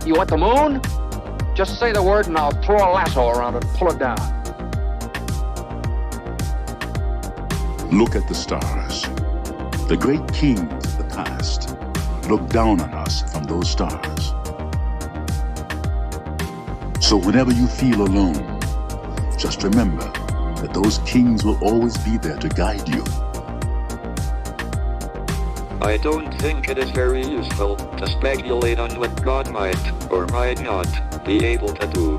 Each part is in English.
You want the moon? Just say the word and I'll throw a lasso around it and pull it down. Look at the stars. The great kings of the past look down on us from those stars. So whenever you feel alone, just remember that those kings will always be there to guide you. I don't think it is very useful to speculate on what God might or might not be able to do.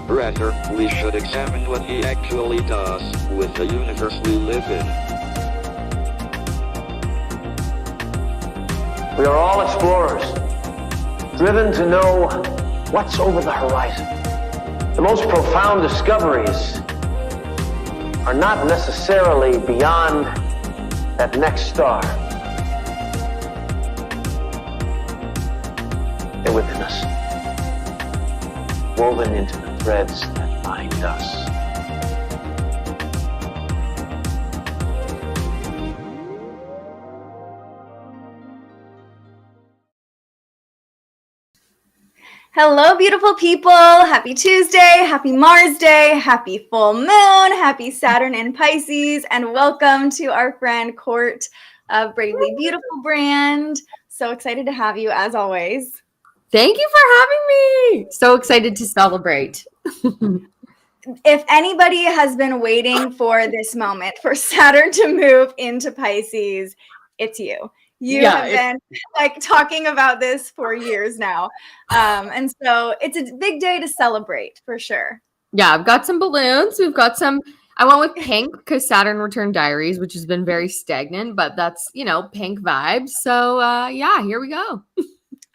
Rather, we should examine what he actually does with the universe we live in. We are all explorers, driven to know what's over the horizon. The most profound discoveries are not necessarily beyond that next star. They're within us, woven into the threads that bind us. Hello, beautiful people. Happy Tuesday, happy Mars Day, happy full moon, happy Saturn in Pisces, and welcome to our friend Court of Bravely Beautiful brand. So excited to have you as always. Thank you for having me. So excited to celebrate. If anybody has been waiting for this moment for Saturn to move into Pisces, it's you. You have been like talking about this for years now. And so it's a big day to celebrate for sure. Yeah, I've got some balloons. We've got some, I went with pink because Saturn returned diaries, which has been very stagnant, but that's, pink vibes. So yeah, here we go.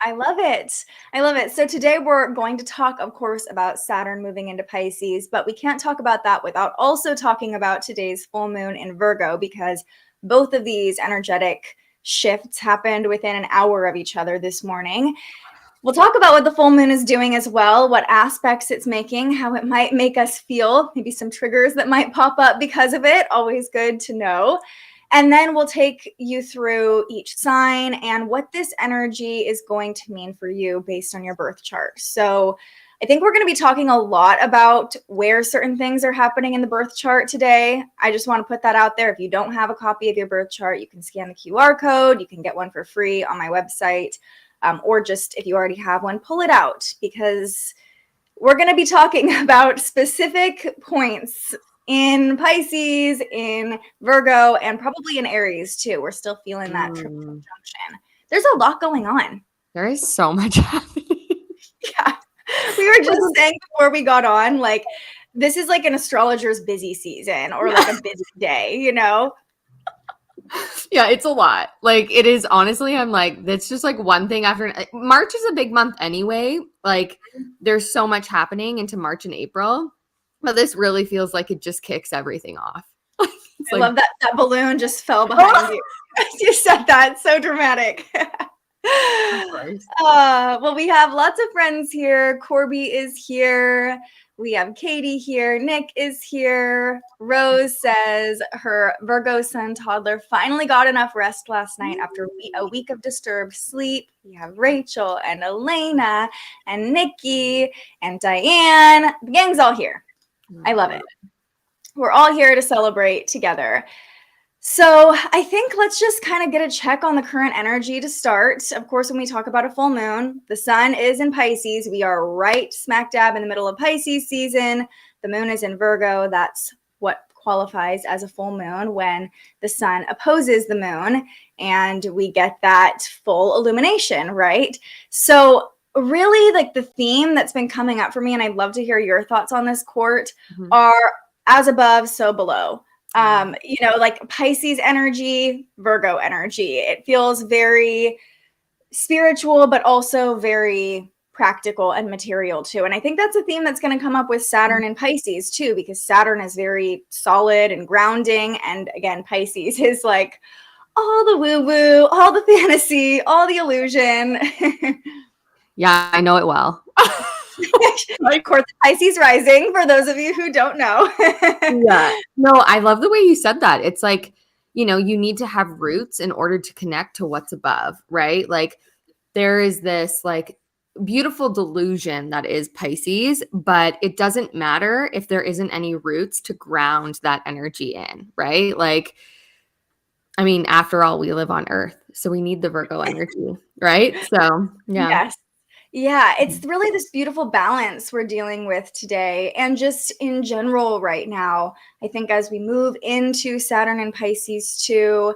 I love it. I love it. So today we're going to talk, of course, about Saturn moving into Pisces, but we can't talk about that without also talking about today's full moon in Virgo, because both of these energetic shifts happened within an hour of each other this morning. We'll talk about what the full moon is doing as well, what aspects it's making, how it might make us feel, maybe some triggers that might pop up because of it. Always good to know. And then we'll take you through each sign and what this energy is going to mean for you based on your birth chart. So I think we're going to be talking a lot about where certain things are happening in the birth chart today. I just want to put that out there. If you don't have a copy of your birth chart, you can scan the QR code. You can get one for free on my website. Or just if you already have one, pull it out, because we're going to be talking about specific points in Pisces, in Virgo, and probably in Aries too. We're still feeling that triple conjunction. There's a lot going on. There is so much happening. Yeah. We were just saying before we got on, like, this is like an astrologer's busy season or like a busy day, Yeah, it's a lot. Like, it is, honestly, I'm like, that's just like one thing after. March is a big month anyway. Like, there's so much happening into March and April, but this really feels like it just kicks everything off. I love that balloon just fell behind you. You said that. So dramatic. Well, we have lots of friends here. Corby is here. We have Katie here. Nick is here. Rose says her Virgo son toddler finally got enough rest last night after a week of disturbed sleep. We have Rachel and Elena and Nikki and Diane. The gang's all here. I love it. We're all here to celebrate together. So I think let's just kind of get a check on the current energy to start. Of course, when we talk about a full moon, the sun is in Pisces. We are right smack dab in the middle of Pisces season. The moon is in Virgo. That's what qualifies as a full moon, when the sun opposes the moon and we get that full illumination, right? So really, like, the theme that's been coming up for me, and I'd love to hear your thoughts on this, Court, are as above, so below. Like Pisces energy, Virgo energy. It feels very spiritual, but also very practical and material too. And I think that's a theme that's going to come up with Saturn and Pisces too, because Saturn is very solid and grounding. And again, Pisces is like all the woo-woo, all the fantasy, all the illusion. Yeah, I know it well. Of course, Pisces rising, for those of you who don't know. Yeah. No, I love the way you said that. It's like, you need to have roots in order to connect to what's above, right? Like, there is this like beautiful delusion that is Pisces, but it doesn't matter if there isn't any roots to ground that energy in, right? Like, I mean, after all, we live on Earth, so we need the Virgo energy, right? So, yeah. Yes. Yeah, it's really this beautiful balance we're dealing with today, and just in general right now. I think as we move into Saturn and Pisces too,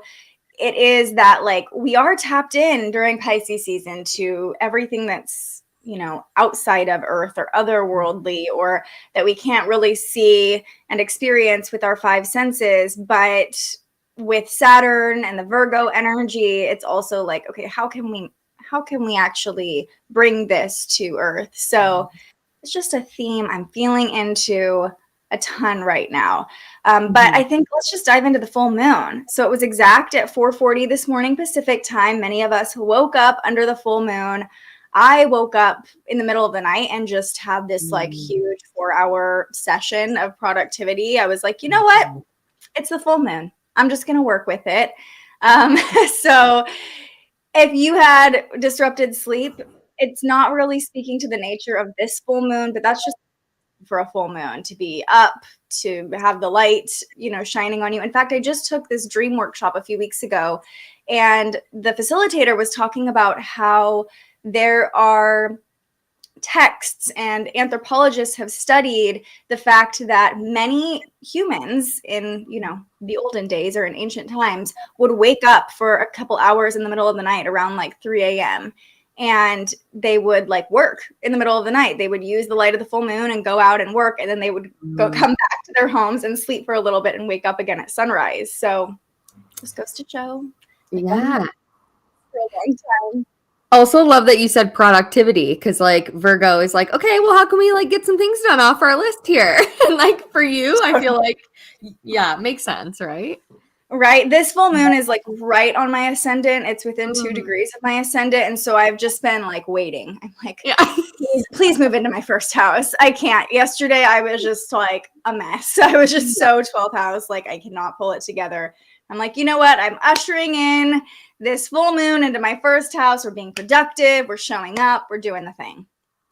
it is that like we are tapped in during Pisces season to everything that's, you know, outside of Earth or otherworldly, or that we can't really see and experience with our five senses. But with Saturn and the Virgo energy, it's also like, okay, how can we actually bring this to Earth? So it's just a theme I'm feeling into a ton right now. But I think let's just dive into the full moon. So it was exact at 4:40 this morning Pacific time. Many of us woke up under the full moon. I woke up in the middle of the night and just had this like huge 4-hour session of productivity. I was like, you know what? It's the full moon. I'm just going to work with it. So if you had disrupted sleep, it's not really speaking to the nature of this full moon, but that's just for a full moon to be up, to have the light, you know, shining on you. In fact, I just took this dream workshop a few weeks ago, and the facilitator was talking about how there are texts and anthropologists have studied the fact that many humans in, you know, the olden days or in ancient times would wake up for a couple hours in the middle of the night around like 3 a.m. and they would like work in the middle of the night. They would use the light of the full moon and go out and work, and then they would come back to their homes and sleep for a little bit and wake up again at sunrise. So just goes to show. Yeah. For a long time. Also love that you said productivity, because like Virgo is like, okay, well, how can we like get some things done off our list here? And like for you, I feel like, yeah, it makes sense, right? Right. This full moon is like right on my ascendant. It's within 2 degrees of my ascendant. And so I've just been like waiting. I'm like, please move into my first house. I can't. Yesterday, I was just like a mess. I was just so 12th house. Like I cannot pull it together. I'm like, you know what? I'm ushering in this full moon into my first house. We're being productive. We're showing up. We're doing the thing.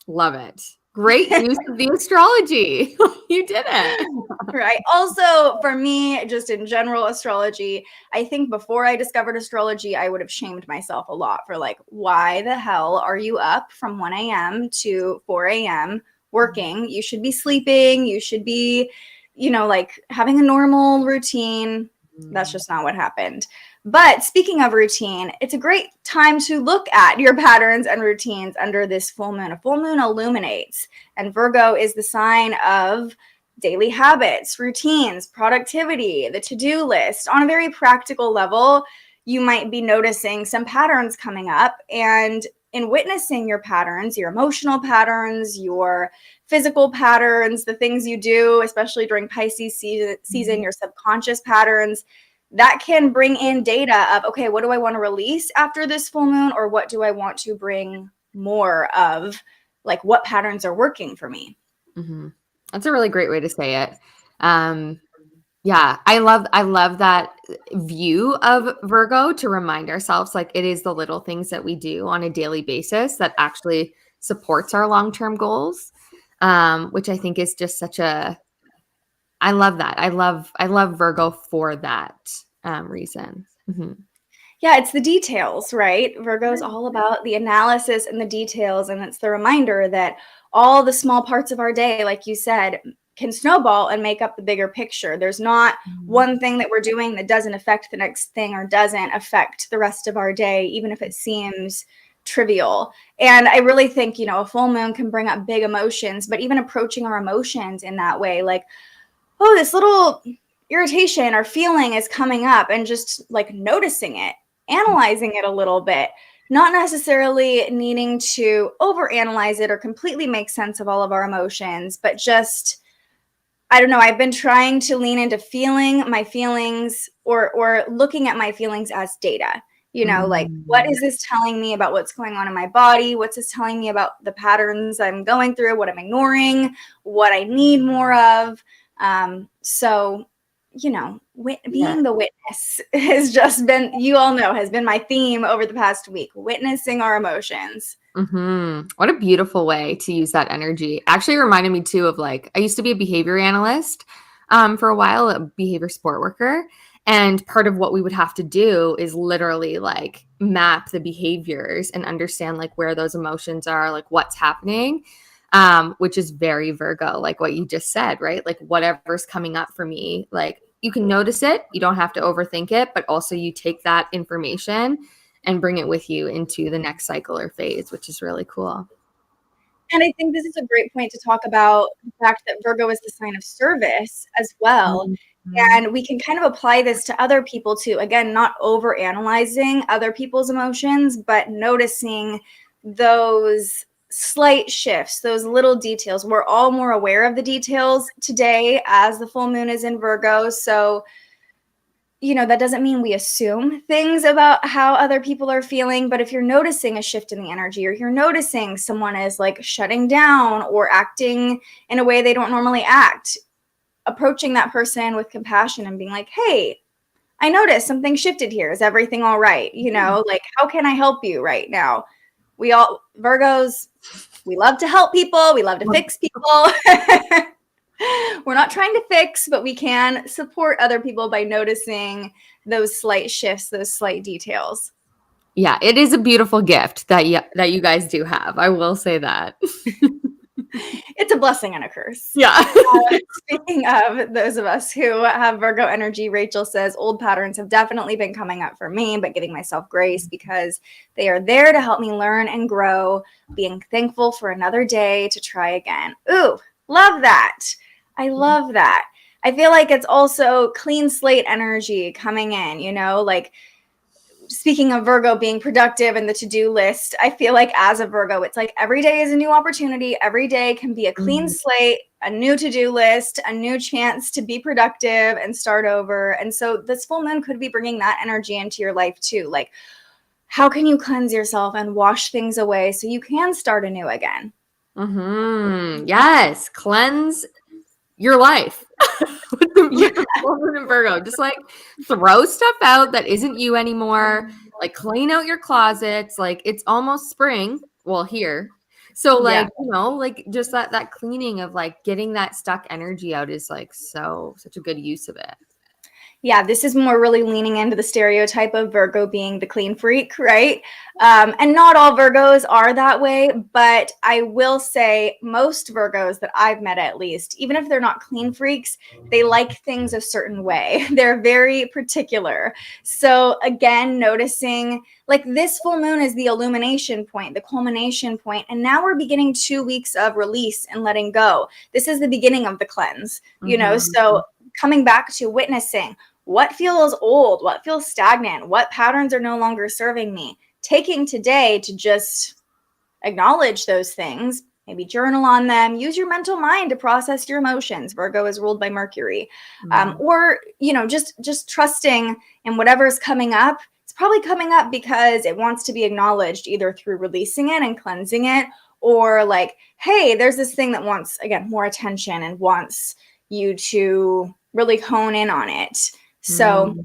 Love it. Great use of the astrology. You did it. Right. Also, for me, just in general astrology, I think before I discovered astrology, I would have shamed myself a lot for like, why the hell are you up from 1 a.m. to 4 a.m. working? You should be sleeping. You should be, you know, like having a normal routine. That's just not what happened. But speaking of routine, it's a great time to look at your patterns and routines under this full moon. A full moon illuminates, and Virgo is the sign of daily habits, routines, productivity, the to-do list. On a very practical level, you might be noticing some patterns coming up, and in witnessing your patterns, your emotional patterns, your physical patterns, the things you do, especially during Pisces season, your subconscious patterns, that can bring in data of, okay, what do I want to release after this full moon? Or what do I want to bring more of? Like, what patterns are working for me? Mm-hmm. That's a really great way to say it. Yeah, I love that view of Virgo, to remind ourselves like it is the little things that we do on a daily basis that actually supports our long-term goals, which I think is just such a, I love that. I love Virgo for that reason. Mm-hmm. Yeah, it's the details, right? Virgo is all about the analysis and the details, and it's the reminder that all the small parts of our day, like you said, can snowball and make up the bigger picture. There's not one thing that we're doing that doesn't affect the next thing or doesn't affect the rest of our day, even if it seems trivial. And I really think, you know, a full moon can bring up big emotions, but even approaching our emotions in that way, like, oh, this little irritation or feeling is coming up, and just like noticing it, analyzing it a little bit, not necessarily needing to overanalyze it or completely make sense of all of our emotions, but just, I don't know, I've been trying to lean into feeling my feelings, or looking at my feelings as data. You know, like, what is this telling me about what's going on in my body? What's this telling me about the patterns I'm going through? What I'm ignoring? What I need more of? So being the witness has just been, you all know, has been my theme over the past week, witnessing our emotions. What a beautiful way to use that energy. Actually reminded me too of like, I used to be a behavior analyst for a while, a behavior support worker. And part of what we would have to do is literally like map the behaviors and understand like where those emotions are, like what's happening, which is very Virgo, like what you just said, right? Like whatever's coming up for me, like you can notice it, you don't have to overthink it, but also you take that information and bring it with you into the next cycle or phase, which is really cool. And I think this is a great point to talk about the fact that Virgo is the sign of service as well. And we can kind of apply this to other people too. Again, not over analyzing other people's emotions, but noticing those slight shifts, those little details. We're all more aware of the details today as the full moon is in Virgo. So, that doesn't mean we assume things about how other people are feeling. But if you're noticing a shift in the energy, or you're noticing someone is like shutting down or acting in a way they don't normally act, approaching that person with compassion and being like, hey, I noticed something shifted here. Is everything all right? Like, how can I help you right now? We all, Virgos, we love to help people. We love to fix people. We're not trying to fix, but we can support other people by noticing those slight shifts, those slight details. Yeah, it is a beautiful gift that you guys do have. I will say that. It's a blessing and a curse. Yeah. Speaking of those of us who have Virgo energy, Rachel says, old patterns have definitely been coming up for me, but giving myself grace because they are there to help me learn and grow, being thankful for another day to try again. Ooh, love that. I love that. I feel like it's also clean slate energy coming in, like speaking of Virgo being productive and the to-do list, I feel like as a Virgo, it's like every day is a new opportunity. Every day can be a clean slate, a new to-do list, a new chance to be productive and start over. And so this full moon could be bringing that energy into your life too. Like, how can you cleanse yourself and wash things away so you can start anew again? Yes, cleanse your life with the full moon in Virgo. Just like throw stuff out that isn't you anymore. Like clean out your closets. Like it's almost spring. Well, here. So like, like just that cleaning of like getting that stuck energy out is like such a good use of it. Yeah, this is more really leaning into the stereotype of Virgo being the clean freak, right? And not all Virgos are that way, but I will say most Virgos that I've met, at least, even if they're not clean freaks, they like things a certain way. They're very particular. So again, noticing like this full moon is the illumination point, the culmination point, and now we're beginning 2 weeks of release and letting go. This is the beginning of the cleanse, so coming back to witnessing what feels old, what feels stagnant, what patterns are no longer serving me. Taking today to just acknowledge those things, maybe journal on them, use your mental mind to process your emotions. Virgo is ruled by Mercury. Or, just trusting in whatever's coming up. It's probably coming up because it wants to be acknowledged either through releasing it and cleansing it, or like, hey, there's this thing that wants, again, more attention and wants you to really hone in on it. So,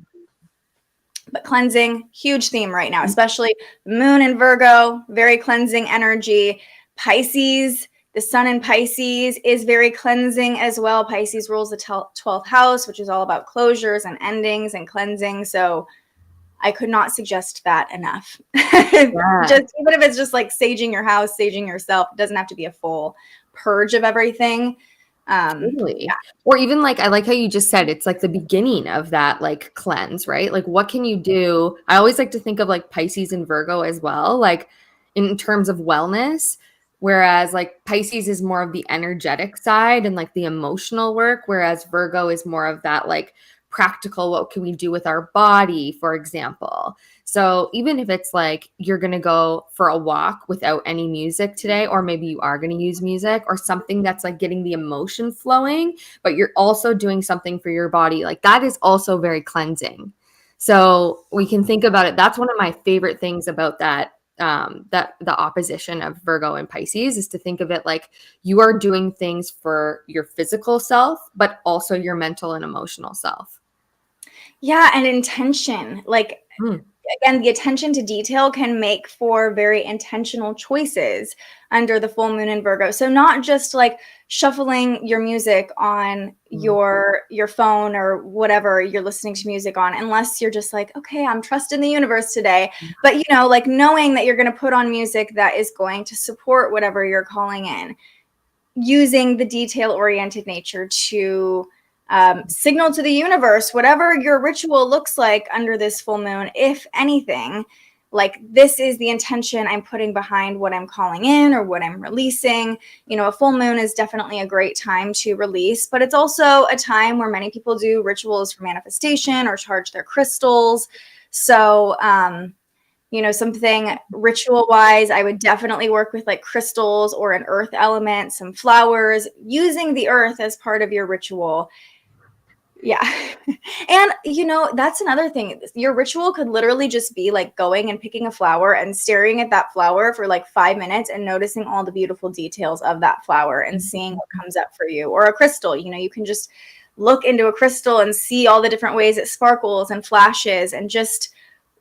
but cleansing, huge theme right now, especially moon in Virgo, very cleansing energy. Pisces, the sun in Pisces is very cleansing as well. Pisces rules the 12th house, which is all about closures and endings and cleansing. So I could not suggest that enough. Just even if it's just like saging your house, saging yourself, it doesn't have to be a full purge of everything. Totally. Or even like, I like how you just said, it's like the beginning of that like cleanse, right? Like what can you do? I always like to think of like Pisces and Virgo as well, like in terms of wellness, whereas like Pisces is more of the energetic side and like the emotional work, whereas Virgo is more of that like practical, what can we do with our body, for example. So even if it's like you're going to go for a walk without any music today, or maybe you are going to use music or something that's like getting the emotion flowing, but you're also doing something for your body, like that is also very cleansing. So we can think about it. That's one of my favorite things about that that the opposition of Virgo and Pisces is to think of it like you are doing things for your physical self, but also your mental and emotional self. Yeah, and intention. Like, again, the attention to detail can make for very intentional choices under the full moon in Virgo. So not just like shuffling your music on your phone or whatever you're listening to music on, unless you're just like, okay, I'm trusting the universe today. But, you know, like knowing that you're going to put on music that is going to support whatever you're calling in, using the detail-oriented nature to signal to the universe whatever your ritual looks like under this full moon. If anything, like, this is the intention I'm putting behind what I'm calling in or what I'm releasing. You know, a full moon is definitely a great time to release, but it's also a time where many people do rituals for manifestation or charge their crystals. So you know, something ritual wise, I would definitely work with like crystals or an earth element, some flowers, using the earth as part of your ritual. Yeah. And, you know, that's another thing. Your ritual could literally just be like going and picking a flower and staring at that flower for like 5 minutes and noticing all the beautiful details of that flower and seeing what comes up for you. Or a crystal, you know, you can just look into a crystal and see all the different ways it sparkles and flashes, and just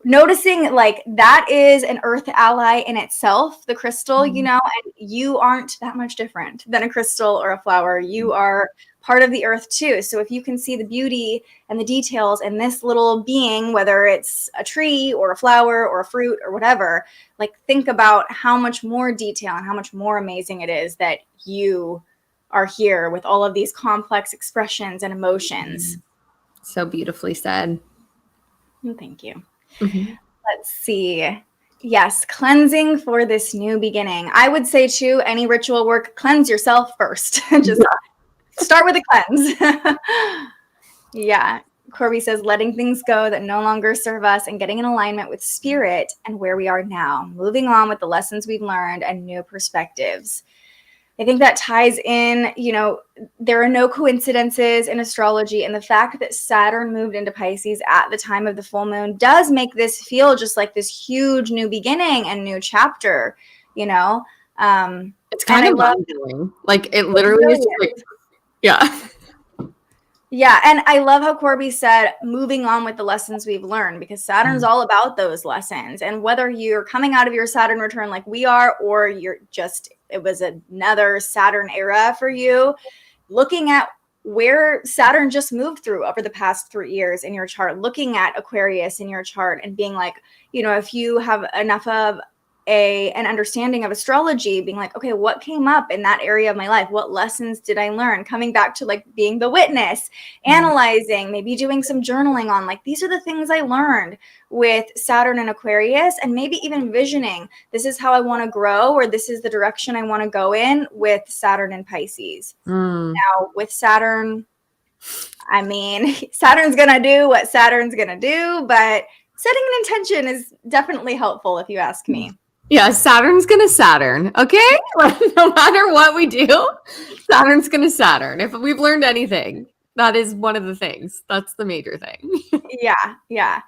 noticing like that is an earth ally in itself, the crystal, you know, and you aren't that much different than a crystal or a flower. You are part of the earth too. So if you can see the beauty and the details in this little being, whether it's a tree or a flower or a fruit or whatever, like, think about how much more detail and how much more amazing it is that you are here with all of these complex expressions and emotions. So beautifully said. Thank you. Let's see. Yes, cleansing for this new beginning. I would say too, any ritual work, cleanse yourself first. Just start with a cleanse. Yeah. Corby says, letting things go that no longer serve us and getting in alignment with spirit and where we are now, moving on with the lessons we've learned and new perspectives. I think that ties in, you know, there are no coincidences in astrology, and the fact that Saturn moved into Pisces at the time of the full moon does make this feel just like this huge new beginning and new chapter, you know? It's kind of mind-blowing. Like, it literally is just like, yeah. Yeah, and I love how Corby said moving on with the lessons we've learned, because Saturn's all about those lessons. And whether you're coming out of your Saturn return like we are, or you're just, it was another Saturn era for you, looking at where Saturn just moved through over the past 3 years in your chart, looking at Aquarius in your chart and being like, you know, if you have enough of an understanding of astrology, being like, okay, what came up in that area of my life? What lessons did I learn? Coming back to like being the witness, analyzing, maybe doing some journaling on like, these are the things I learned with Saturn and Aquarius, and maybe even visioning, this is how I want to grow, or this is the direction I want to go in with Saturn and Pisces. Now with Saturn, I mean, Saturn's going to do what Saturn's going to do, but setting an intention is definitely helpful if you ask me. Yeah, Saturn's gonna Saturn, okay? No matter what we do, Saturn's gonna Saturn. If we've learned anything, that is one of the things. That's the major thing. Yeah.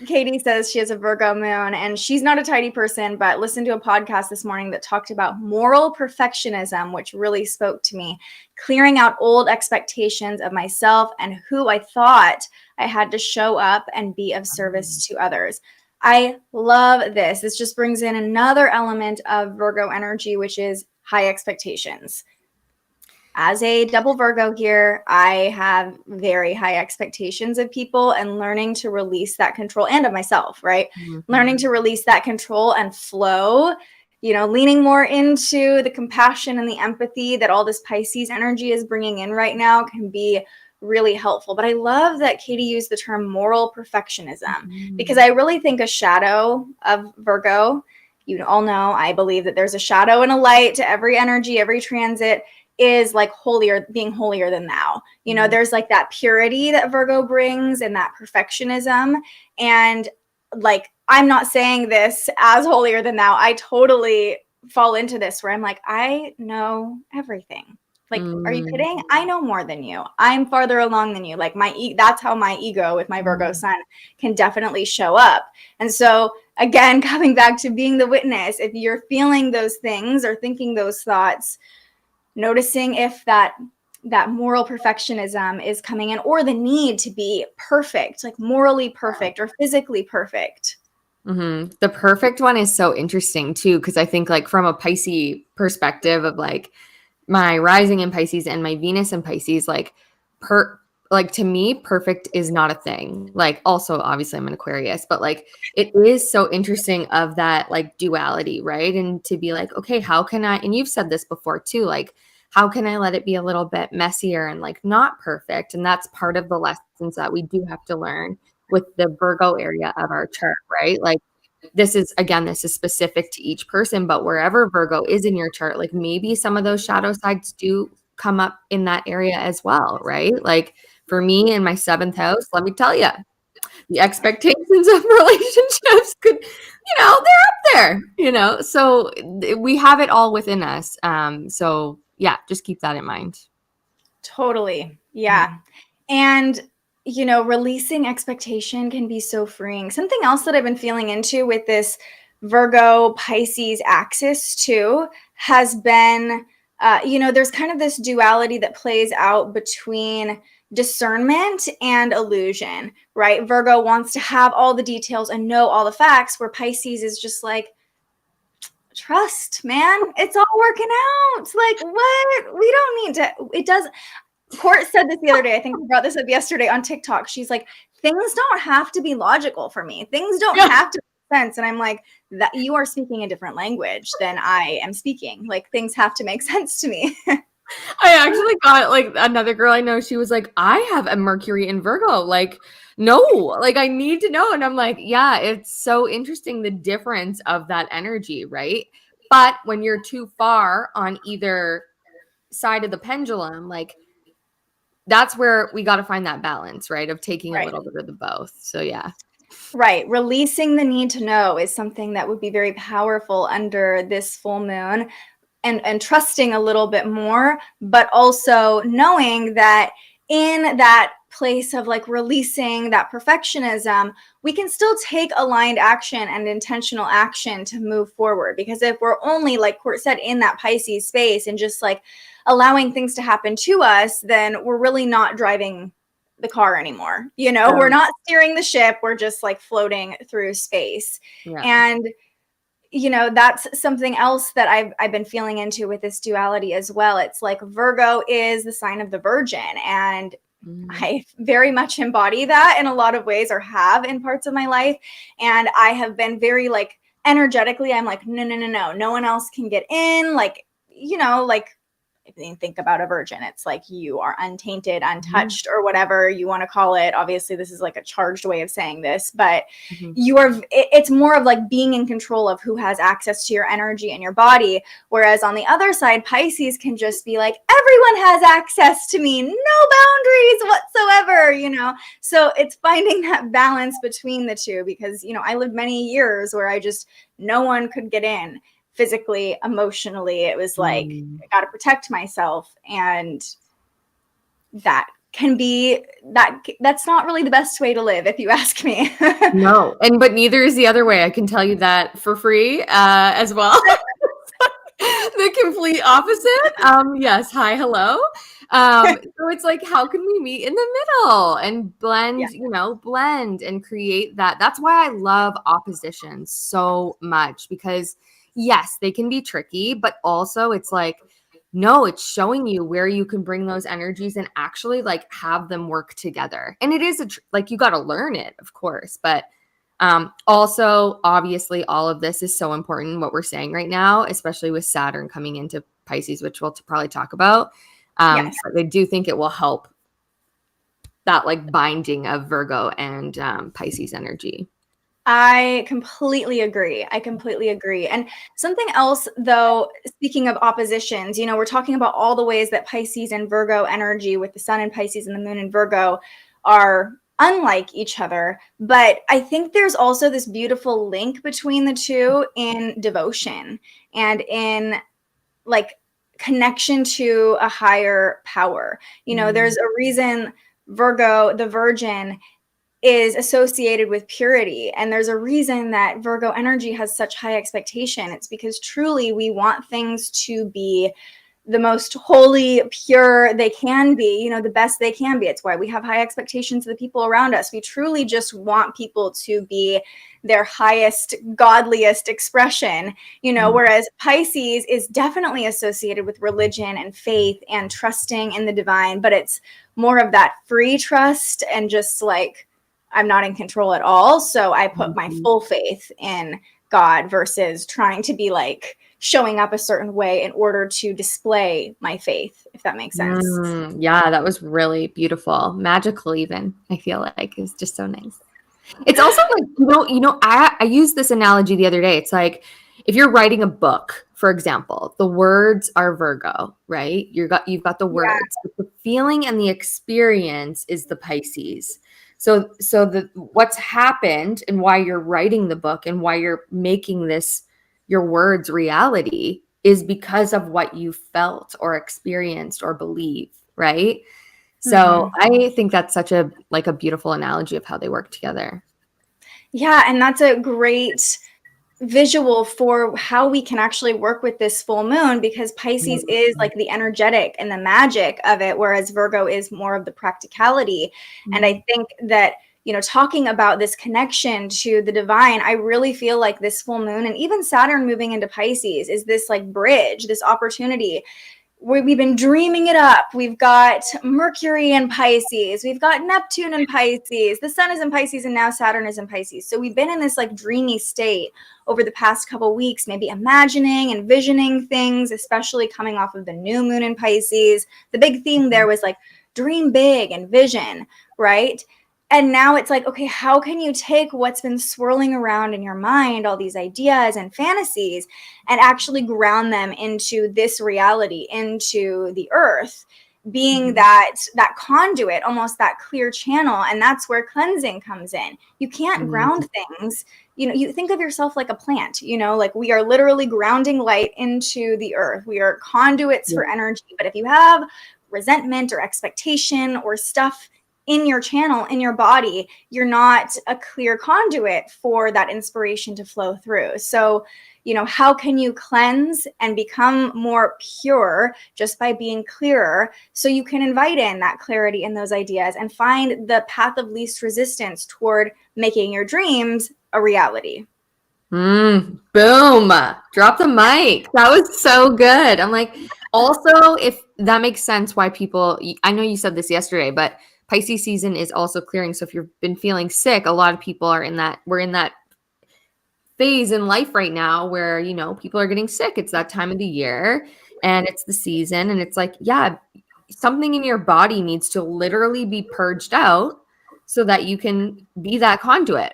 Katie says she has a Virgo moon, and she's not a tidy person, but listened to a podcast this morning that talked about moral perfectionism, which really spoke to me, clearing out old expectations of myself and who I thought I had to show up and be of service to others. I love this. This just brings in another element of Virgo energy, which is high expectations. As a double Virgo here, I have very high expectations of people, and learning to release that control, and of myself, right? Learning to release that control and flow, you know, leaning more into the compassion and the empathy that all this Pisces energy is bringing in right now can be really helpful. But I love that Katie used the term moral perfectionism, because I really think a shadow of Virgo, you all know, I believe that there's a shadow and a light to every energy, every transit, is like being holier than thou. You know, there's like that purity that Virgo brings and that perfectionism. And like, I'm not saying this as holier than thou. I totally fall into this where I'm like, I know everything. Like, are you kidding? I know more than you. I'm farther along than you. Like that's how my ego with my Virgo sun can definitely show up. And so again, coming back to being the witness, if you're feeling those things or thinking those thoughts, noticing if that moral perfectionism is coming in, or the need to be perfect, like morally perfect or physically perfect. The perfect one is so interesting too, because I think like from a Pisces perspective of like my rising in Pisces and my Venus in Pisces, like to me, perfect is not a thing. Like also obviously I'm an Aquarius, but like it is so interesting of that like duality, right? And to be like, okay, how can I, and you've said this before too, like how can I let it be a little bit messier and like not perfect? And that's part of the lessons that we do have to learn with the Virgo area of our chart, right? Like this is specific to each person, but wherever Virgo is in your chart, like maybe some of those shadow sides do come up in that area as well, right? Like for me in my 7th house, let me tell you, the expectations of relationships could, they're up there, so we have it all within us. So yeah, just keep that in mind. Totally. Yeah. And releasing expectation can be so freeing. Something else that I've been feeling into with this Virgo Pisces axis too has been, there's kind of this duality that plays out between discernment and illusion, right? Virgo wants to have all the details and know all the facts, where Pisces is just like, trust, man, it's all working out. Like, what? We don't need to, it does. Court said this the other day. I think we brought this up yesterday on TikTok. She's like, things don't have to be logical for me. Things don't have to make sense. And I'm like, that you are speaking a different language than I am speaking. Like things have to make sense to me. I actually got like another girl I know. She was like, I have a Mercury in Virgo. Like, no, like I need to know. And I'm like, yeah, it's so interesting the difference of that energy, right? But when you're too far on either side of the pendulum, like that's where we got to find that balance, right? Of taking a little bit of the both. So yeah. Right. Releasing the need to know is something that would be very powerful under this full moon, and trusting a little bit more, but also knowing that in that place of like releasing that perfectionism, we can still take aligned action and intentional action to move forward. Because if we're only, like Court said, in that Pisces space and just like allowing things to happen to us, then we're really not driving the car anymore. We're not steering the ship. We're just like floating through space. Yeah. And that's something else that I've been feeling into with this duality as well. It's like Virgo is the sign of the Virgin, and I very much embody that in a lot of ways, or have in parts of my life. And I have been very like energetically, I'm like, no one else can get in. Like, like if you think about a virgin, it's like you are untainted, untouched, or whatever you want to call it. Obviously, this is like a charged way of saying this, but it's more of like being in control of who has access to your energy and your body. Whereas on the other side, Pisces can just be like, everyone has access to me, no boundaries whatsoever, So it's finding that balance between the two, because, I lived many years where no one could get in. Physically, emotionally, it was like, I got to protect myself. And that can be that's not really the best way to live, if you ask me. No. But neither is the other way. I can tell you that for free as well. The complete opposite. Yes. Hi. Hello. So it's like, how can we meet in the middle and blend, blend and create that? That's why I love oppositions so much, because yes, they can be tricky, but also it's like, no, it's showing you where you can bring those energies and actually like have them work together. And it is like, you got to learn it, of course, but also obviously all of this is so important, what we're saying right now, especially with Saturn coming into Pisces, which we'll probably talk about. But I do think it will help that like binding of Virgo and Pisces energy. I completely agree. And something else, though, speaking of oppositions, we're talking about all the ways that Pisces and Virgo energy, with the sun in Pisces and the moon in Virgo, are unlike each other. But I think there's also this beautiful link between the two in devotion and in like connection to a higher power. There's a reason Virgo, the Virgin, is associated with purity. And there's a reason that Virgo energy has such high expectation. It's because truly we want things to be the most holy, pure they can be, you know, the best they can be. It's why we have high expectations of the people around us. We truly just want people to be their highest, godliest expression, you know, whereas Pisces is definitely associated with religion and faith and trusting in the divine, but it's more of that free trust and just like, I'm not in control at all. So I put my full faith in God versus trying to be like showing up a certain way in order to display my faith, if that makes sense. Yeah, that was really beautiful. Magical even, I feel like. It was just so nice. It's also like, I used this analogy the other day. It's like if you're writing a book, for example, the words are Virgo, right? You've got the words, but the feeling and the experience is the Pisces. So what's happened and why you're writing the book and why you're making your words reality is because of what you felt or experienced or believe, right? So I think that's such a beautiful analogy of how they work together. Yeah, and that's a great visual for how we can actually work with this full moon, because Pisces is like the energetic and the magic of it, whereas Virgo is more of the practicality. And I think that, you know, talking about this connection to the divine, I really feel like this full moon and even Saturn moving into Pisces is this like bridge, this opportunity. We've been dreaming it up. We've got Mercury in Pisces. We've got Neptune in Pisces. The sun is in Pisces and now Saturn is in Pisces. So we've been in this like dreamy state over the past couple of weeks, maybe imagining and visioning things, especially coming off of the new moon in Pisces. The big theme there was like dream big and vision, right? And now it's like, okay, how can you take what's been swirling around in your mind, all these ideas and fantasies, and actually ground them into this reality, into the earth, being that conduit, almost that clear channel. And that's where cleansing comes in. You can't ground things. You know, you think of yourself like a plant, you know, like we are literally grounding light into the earth. We are conduits for energy. But if you have resentment or expectation or stuff in your channel, in your body, you're not a clear conduit for that inspiration to flow through. So, you know, how can you cleanse and become more pure just by being clearer, so you can invite in that clarity and those ideas and find the path of least resistance toward making your dreams a reality. Boom. Drop the mic. That was so good. I'm like, also, if that makes sense why people, I know you said this yesterday, but Pisces season is also clearing. So if you've been feeling sick, a lot of people we're in that phase in life right now where, you know, people are getting sick. It's that time of the year and it's the season. And it's like, yeah, something in your body needs to literally be purged out so that you can be that conduit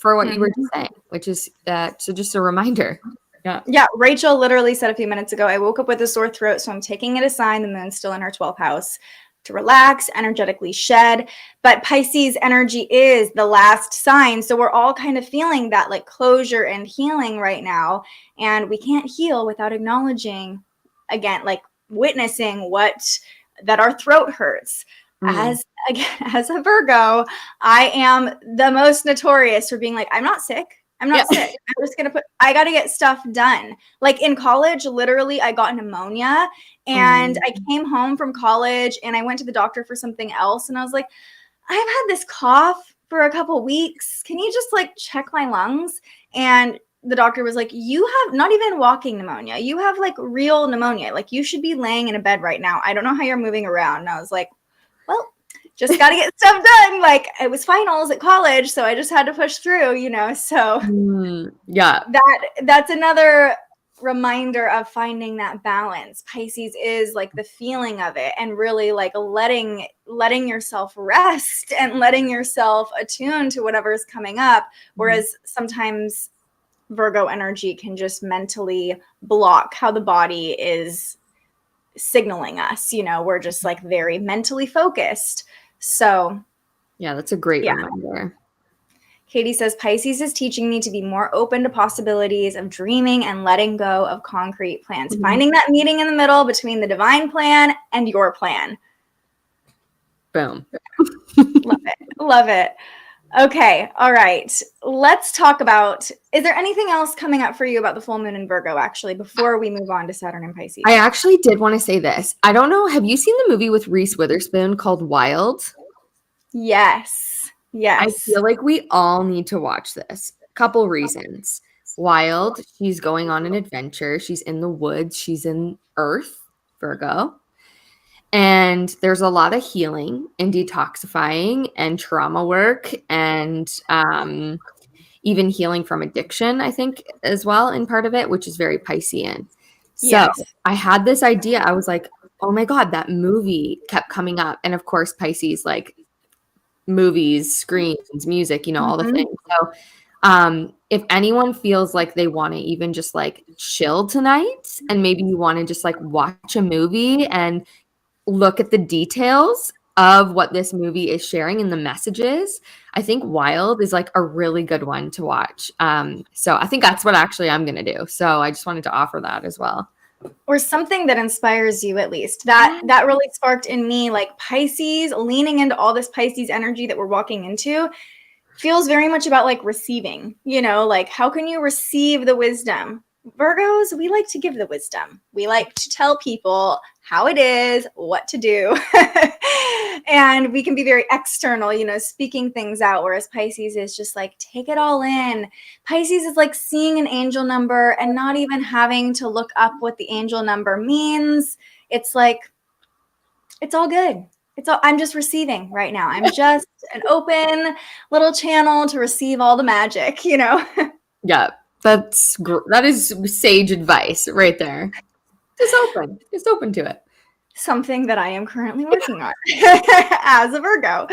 for what you were just saying, which is so just a reminder. Yeah. Rachel literally said a few minutes ago, I woke up with a sore throat, so I'm taking it a sign the moon's still in her 12th house to relax, energetically shed. But Pisces energy is the last sign. So we're all kind of feeling that like closure and healing right now. And we can't heal without acknowledging, again, like witnessing that our throat hurts. As a Virgo, I am the most notorious for being like, I'm not sick. I'm not sick. I'm just going to I got to get stuff done. Like in college, literally, I got pneumonia and I came home from college and I went to the doctor for something else. And I was like, I've had this cough for a couple weeks. Can you just like check my lungs? And the doctor was like, you have not even walking pneumonia. You have like real pneumonia. Like you should be laying in a bed right now. I don't know how you're moving around. And I was like, well, just got to get stuff done. Like it was finals at college, so I just had to push through, you know? So yeah, that's another reminder of finding that balance. Pisces is like the feeling of it and really like letting yourself rest and letting yourself attune to whatever is coming up. Whereas sometimes Virgo energy can just mentally block how the body is signaling us, you know, we're just like very mentally focused. So yeah, that's a great reminder. Katie says, Pisces is teaching me to be more open to possibilities of dreaming and letting go of concrete plans, finding that meeting in the middle between the divine plan and your plan. Boom. Love it. Okay, all right. Let's talk about, is there anything else coming up for you about the full moon in Virgo, actually, before we move on to Saturn and Pisces? I actually did want to say this. I don't know. Have you seen the movie with Reese Witherspoon called Wild? Yes. I Yes. feel like we all need to watch this. Couple reasons. Wild, she's going on an adventure. She's in the woods. She's in Earth, Virgo. And there's a lot of healing and detoxifying and trauma work and even healing from addiction, I think, as well, in part of it, which is very Piscean. So Yes. I had this idea. I was like, oh my God, that movie kept coming up. And of course, Pisces, like movies, screens, music, you know, all the Mhm. things. So if anyone feels like they want to even just like chill tonight and maybe you want to just like watch a movie and look at the details of what this movie is sharing and the messages, I think Wild is like a really good one to watch. So I think that's what actually I'm going to do. So I just wanted to offer that as well. Or something that inspires you, at least. That really sparked in me, like, Pisces, leaning into all this Pisces energy that we're walking into feels very much about like receiving, you know, like how can you receive the wisdom? Virgos, we like to give the wisdom. We like to tell people how it is, what to do. And we can be very external, you know, speaking things out, whereas Pisces is just like, take it all in. Pisces is like seeing an angel number and not even having to look up what the angel number means. It's like, it's all good. I'm just receiving right now. I'm just an open little channel to receive all the magic, you know? Yeah, that is sage advice right there. Just open to it. Something that I am currently working on as a Virgo.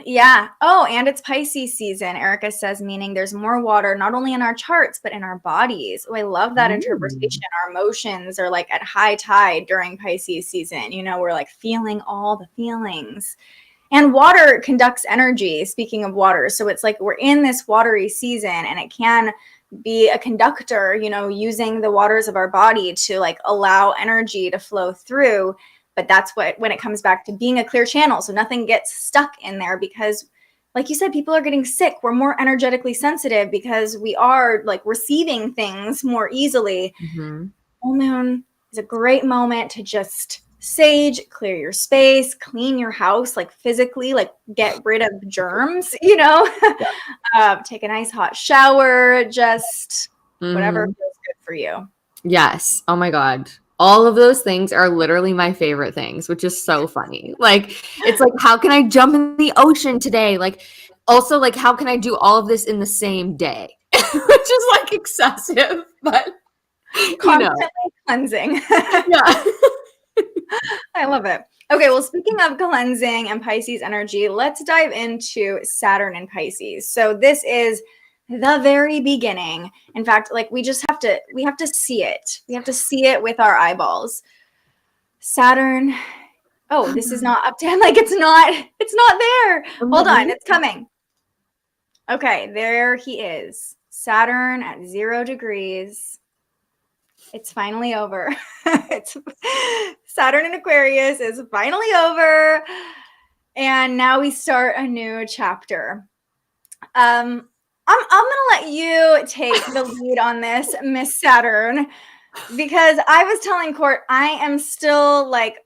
Yeah. Oh, and it's Pisces season. Erica says, meaning there's more water, not only in our charts, but in our bodies. Oh, I love that interpretation. Our emotions are like at high tide during Pisces season. You know, we're like feeling all the feelings. And water conducts energy, speaking of water. So it's like we're in this watery season and it can be a conductor, you know, using the waters of our body to like allow energy to flow through. But that's what, when it comes back to being a clear channel, so nothing gets stuck in there, because like you said, people are getting sick. We're more energetically sensitive because we are like receiving things more easily. Full moon is a great moment to just sage, clear your space, clean your house, like physically, like get rid of germs, you know, take a nice hot shower, just whatever feels good for you. Yes. Oh my God. All of those things are literally my favorite things, which is so funny. Like, it's like, how can I jump in the ocean today? Like, also, like, how can I do all of this in the same day? Which is like excessive, but Constantly cleansing. Yeah. I love it. Okay, well, speaking of cleansing and Pisces energy, let's dive into Saturn and Pisces. So this is the very beginning. In fact, like we have to see it. We have to see it with our eyeballs. Saturn. Oh, this is not up to him. Like it's not there. Hold on, it's coming. Okay, there he is. Saturn at 0 degrees. It's finally over. Saturn in Aquarius is finally over. And now we start a new chapter. I'm gonna let you take the lead on this, Miss Saturn, because I was telling Court I am still like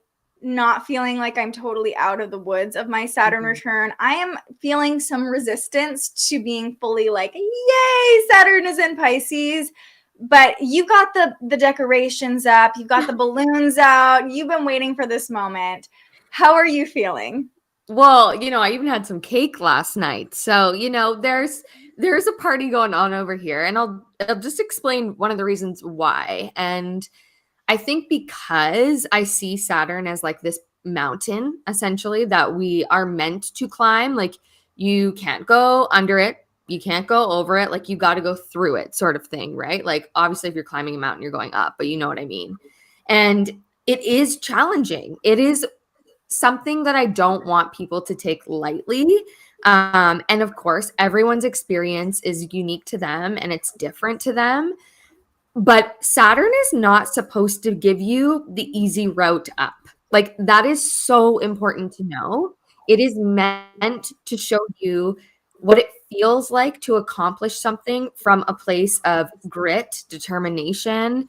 not feeling like I'm totally out of the woods of my Saturn return. I am feeling some resistance to being fully like, yay, Saturn is in Pisces. But you got the decorations up, you've got the balloons out, you've been waiting for this moment. How are you feeling? Well, you know, I even had some cake last night. So, you know, there's a party going on over here, and I'll just explain one of the reasons why. And I think because I see Saturn as like this mountain essentially that we are meant to climb, like you can't go under it, you can't go over it, like you got to go through it, sort of thing, right? Like obviously if you're climbing a mountain, you're going up, but you know what I mean. And it is challenging. It is something that I don't want people to take lightly. And of course, everyone's experience is unique to them and it's different to them. But Saturn is not supposed to give you the easy route up. Like that is so important to know. It is meant to show you what it feels like to accomplish something from a place of grit, determination,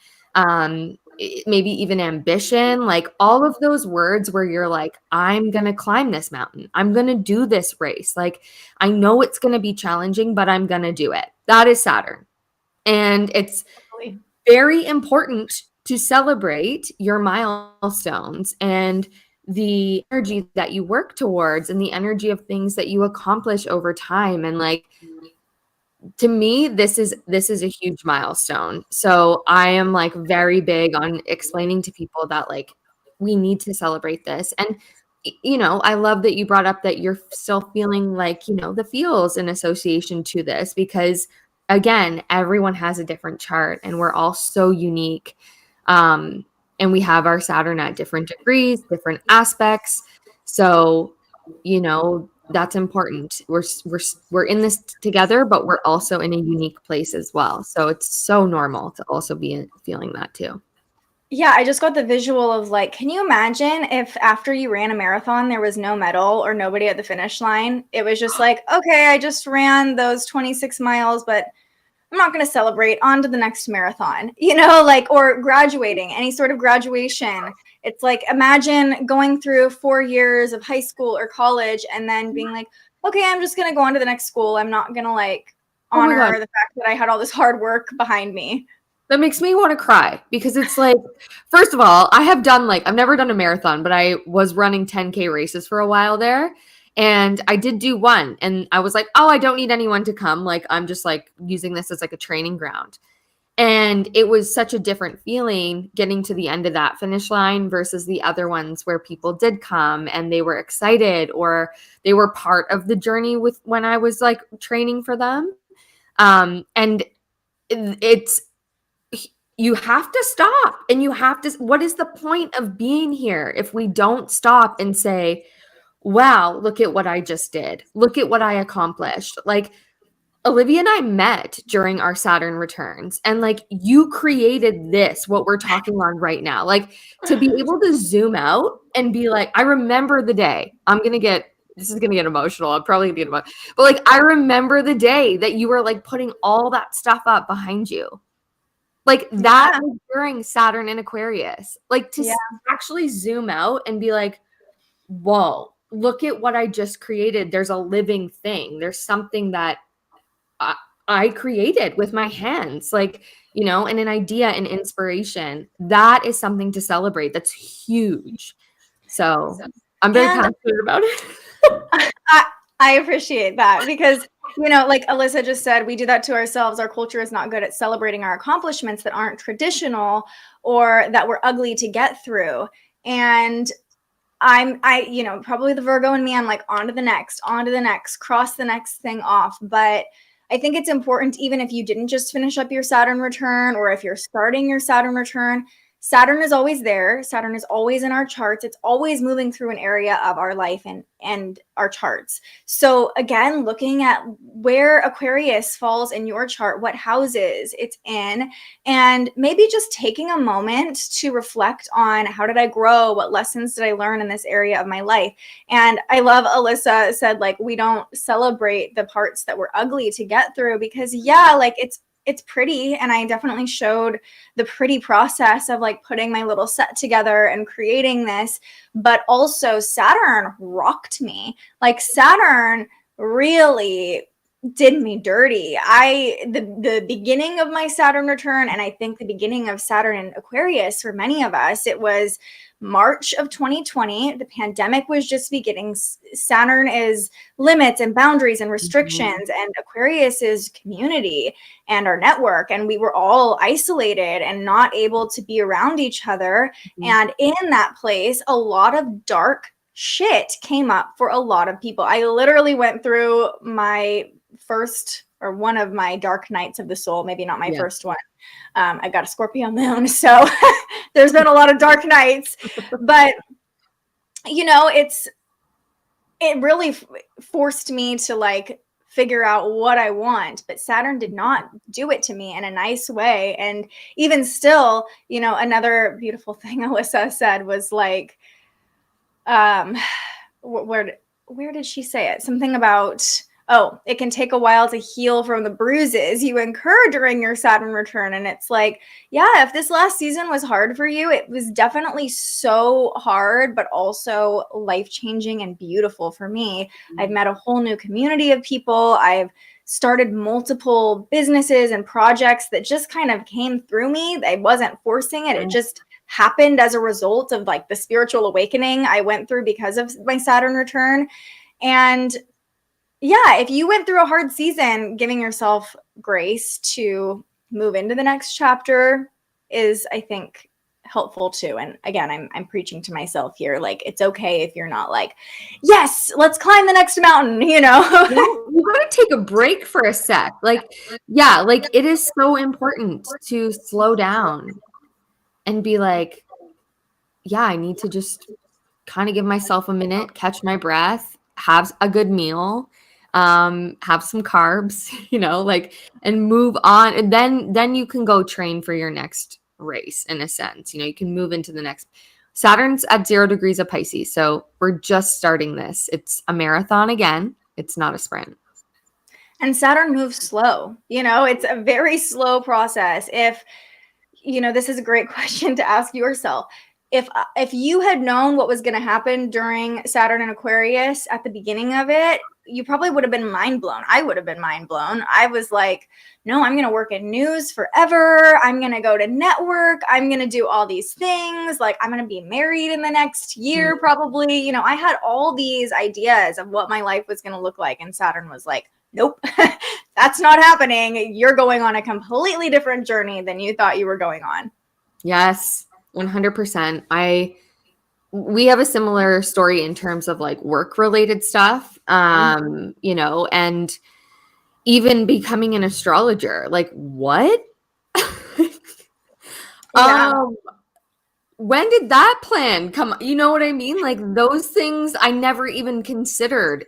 maybe even ambition, like all of those words where you're like, I'm going to climb this mountain. I'm going to do this race. Like, I know it's going to be challenging, but I'm going to do it. That is Saturn. And it's very important to celebrate your milestones and the energy that you work towards and the energy of things that you accomplish over time. And like, to me, this is a huge milestone. So I am like very big on explaining to people that like we need to celebrate this. And you know, I love that you brought up that you're still feeling like, you know, the feels in association to this, because again, everyone has a different chart and we're all so unique. And we have our Saturn at different degrees, different aspects. So, you know, that's important. We're in this together, but we're also in a unique place as well. So it's so normal to also be feeling that too. Yeah, I just got the visual of like, can you imagine if after you ran a marathon, there was no medal or nobody at the finish line? It was just like, okay, I just ran those 26 miles, but I'm not going to celebrate. On to the next marathon, you know, like, or graduating, any sort of graduation. It's like, imagine going through 4 years of high school or college and then being like, okay, I'm just going to go on to the next school. I'm not going to like honor the fact that I had all this hard work behind me. That makes me want to cry, because it's like, first of all, I've never done a marathon, but I was running 10K races for a while there. And I did do one, and I was like, oh, I don't need anyone to come. Like, I'm just like using this as like a training ground. And it was such a different feeling getting to the end of that finish line versus the other ones where people did come and they were excited or they were part of the journey with when I was like training for them. And it's, you have to stop, and you have to, what is the point of being here if we don't stop and say, wow, look at what I just did. Look at what I accomplished. Like, Olivia and I met during our Saturn returns, and like, you created this, what we're talking on right now. Like, to be able to zoom out and be like, I remember the day. This is going to get emotional. I'm probably going to get emotional. But like, I remember the day that you were like putting all that stuff up behind you. Like, that was during Saturn in Aquarius. Like, to actually zoom out and be like, whoa, look at what I just created. There's a living thing. There's something that I created with my hands, like, you know, and an idea and inspiration. That is something to celebrate. That's huge. So I'm very passionate about it. I appreciate that, because, you know, like Alyssa just said, we do that to ourselves. Our culture is not good at celebrating our accomplishments that aren't traditional or that were ugly to get through. And you know, probably the Virgo in me, I'm like, on to the next, cross the next thing off. But I think it's important, even if you didn't just finish up your Saturn return, or if you're starting your Saturn return, Saturn is always there. Saturn is always in our charts. It's always moving through an area of our life and our charts. So again, looking at where Aquarius falls in your chart, what houses it's in, and maybe just taking a moment to reflect on, how did I grow? What lessons did I learn in this area of my life? And I love Alyssa said, like, we don't celebrate the parts that were ugly to get through, because like, it's pretty. And I definitely showed the pretty process of like putting my little set together and creating this. But also Saturn rocked me. Like, Saturn really did me dirty. The beginning of my Saturn return, and I think the beginning of Saturn in Aquarius for many of us, it was March of 2020. The pandemic was just beginning. Saturn is limits and boundaries and restrictions, and Aquarius is community and our network. And we were all isolated and not able to be around each other. And in that place, a lot of dark shit came up for a lot of people. I literally went through my first, or one of my dark nights of the soul, maybe not my first one. I got a Scorpio moon, so there's been a lot of dark nights, but you know, it really forced me to like figure out what I want. But Saturn did not do it to me in a nice way. And even still, you know, another beautiful thing Alyssa said was like, where did she say it? Something about, oh, it can take a while to heal from the bruises you incur during your Saturn return. And it's like, yeah, if this last season was hard for you, it was definitely so hard, but also life-changing and beautiful for me. I've met a whole new community of people. I've started multiple businesses and projects that just kind of came through me. I wasn't forcing it. It just happened as a result of like the spiritual awakening I went through because of my Saturn return. And yeah, if you went through a hard season, giving yourself grace to move into the next chapter is, I think, helpful too. And again, I'm preaching to myself here. Like, it's okay if you're not like, yes, let's climb the next mountain, you know? You gotta take a break for a sec. Like, yeah, like it is so important to slow down and be like, yeah, I need to just kind of give myself a minute, catch my breath, have a good meal, have some carbs, you know, like, and move on. And then you can go train for your next race in a sense. You know, you can move into the next. Saturn's at 0 degrees of Pisces. So we're just starting this. It's a marathon again. It's not a sprint. And Saturn moves slow. You know, it's a very slow process. If, you know, this is a great question to ask yourself. If you had known what was going to happen during Saturn and Aquarius at the beginning of it, you probably would have been mind blown. I would have been mind blown. I was like, no, I'm going to work in news forever. I'm going to go to network. I'm going to do all these things. Like, I'm going to be married in the next year, probably. You know, I had all these ideas of what my life was going to look like. And Saturn was like, nope, that's not happening. You're going on a completely different journey than you thought you were going on. Yes, 100%. We have a similar story in terms of like work related stuff, you know, and even becoming an astrologer. Like, what? Yeah. When did that plan come? You know what I mean? Like, those things I never even considered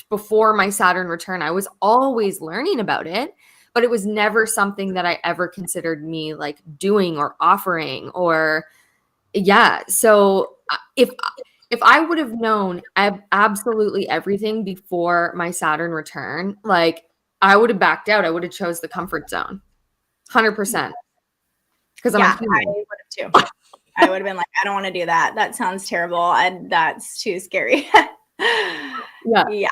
before my Saturn return. I was always learning about it, but it was never something that I ever considered me like doing or offering or, yeah. So if I would have known absolutely everything before my Saturn return, like, I would have backed out. I would have chose the comfort zone, 100%. Because I'm a human. I would have too. I would have been like, I don't want to do that. That sounds terrible. That's too scary. Yeah.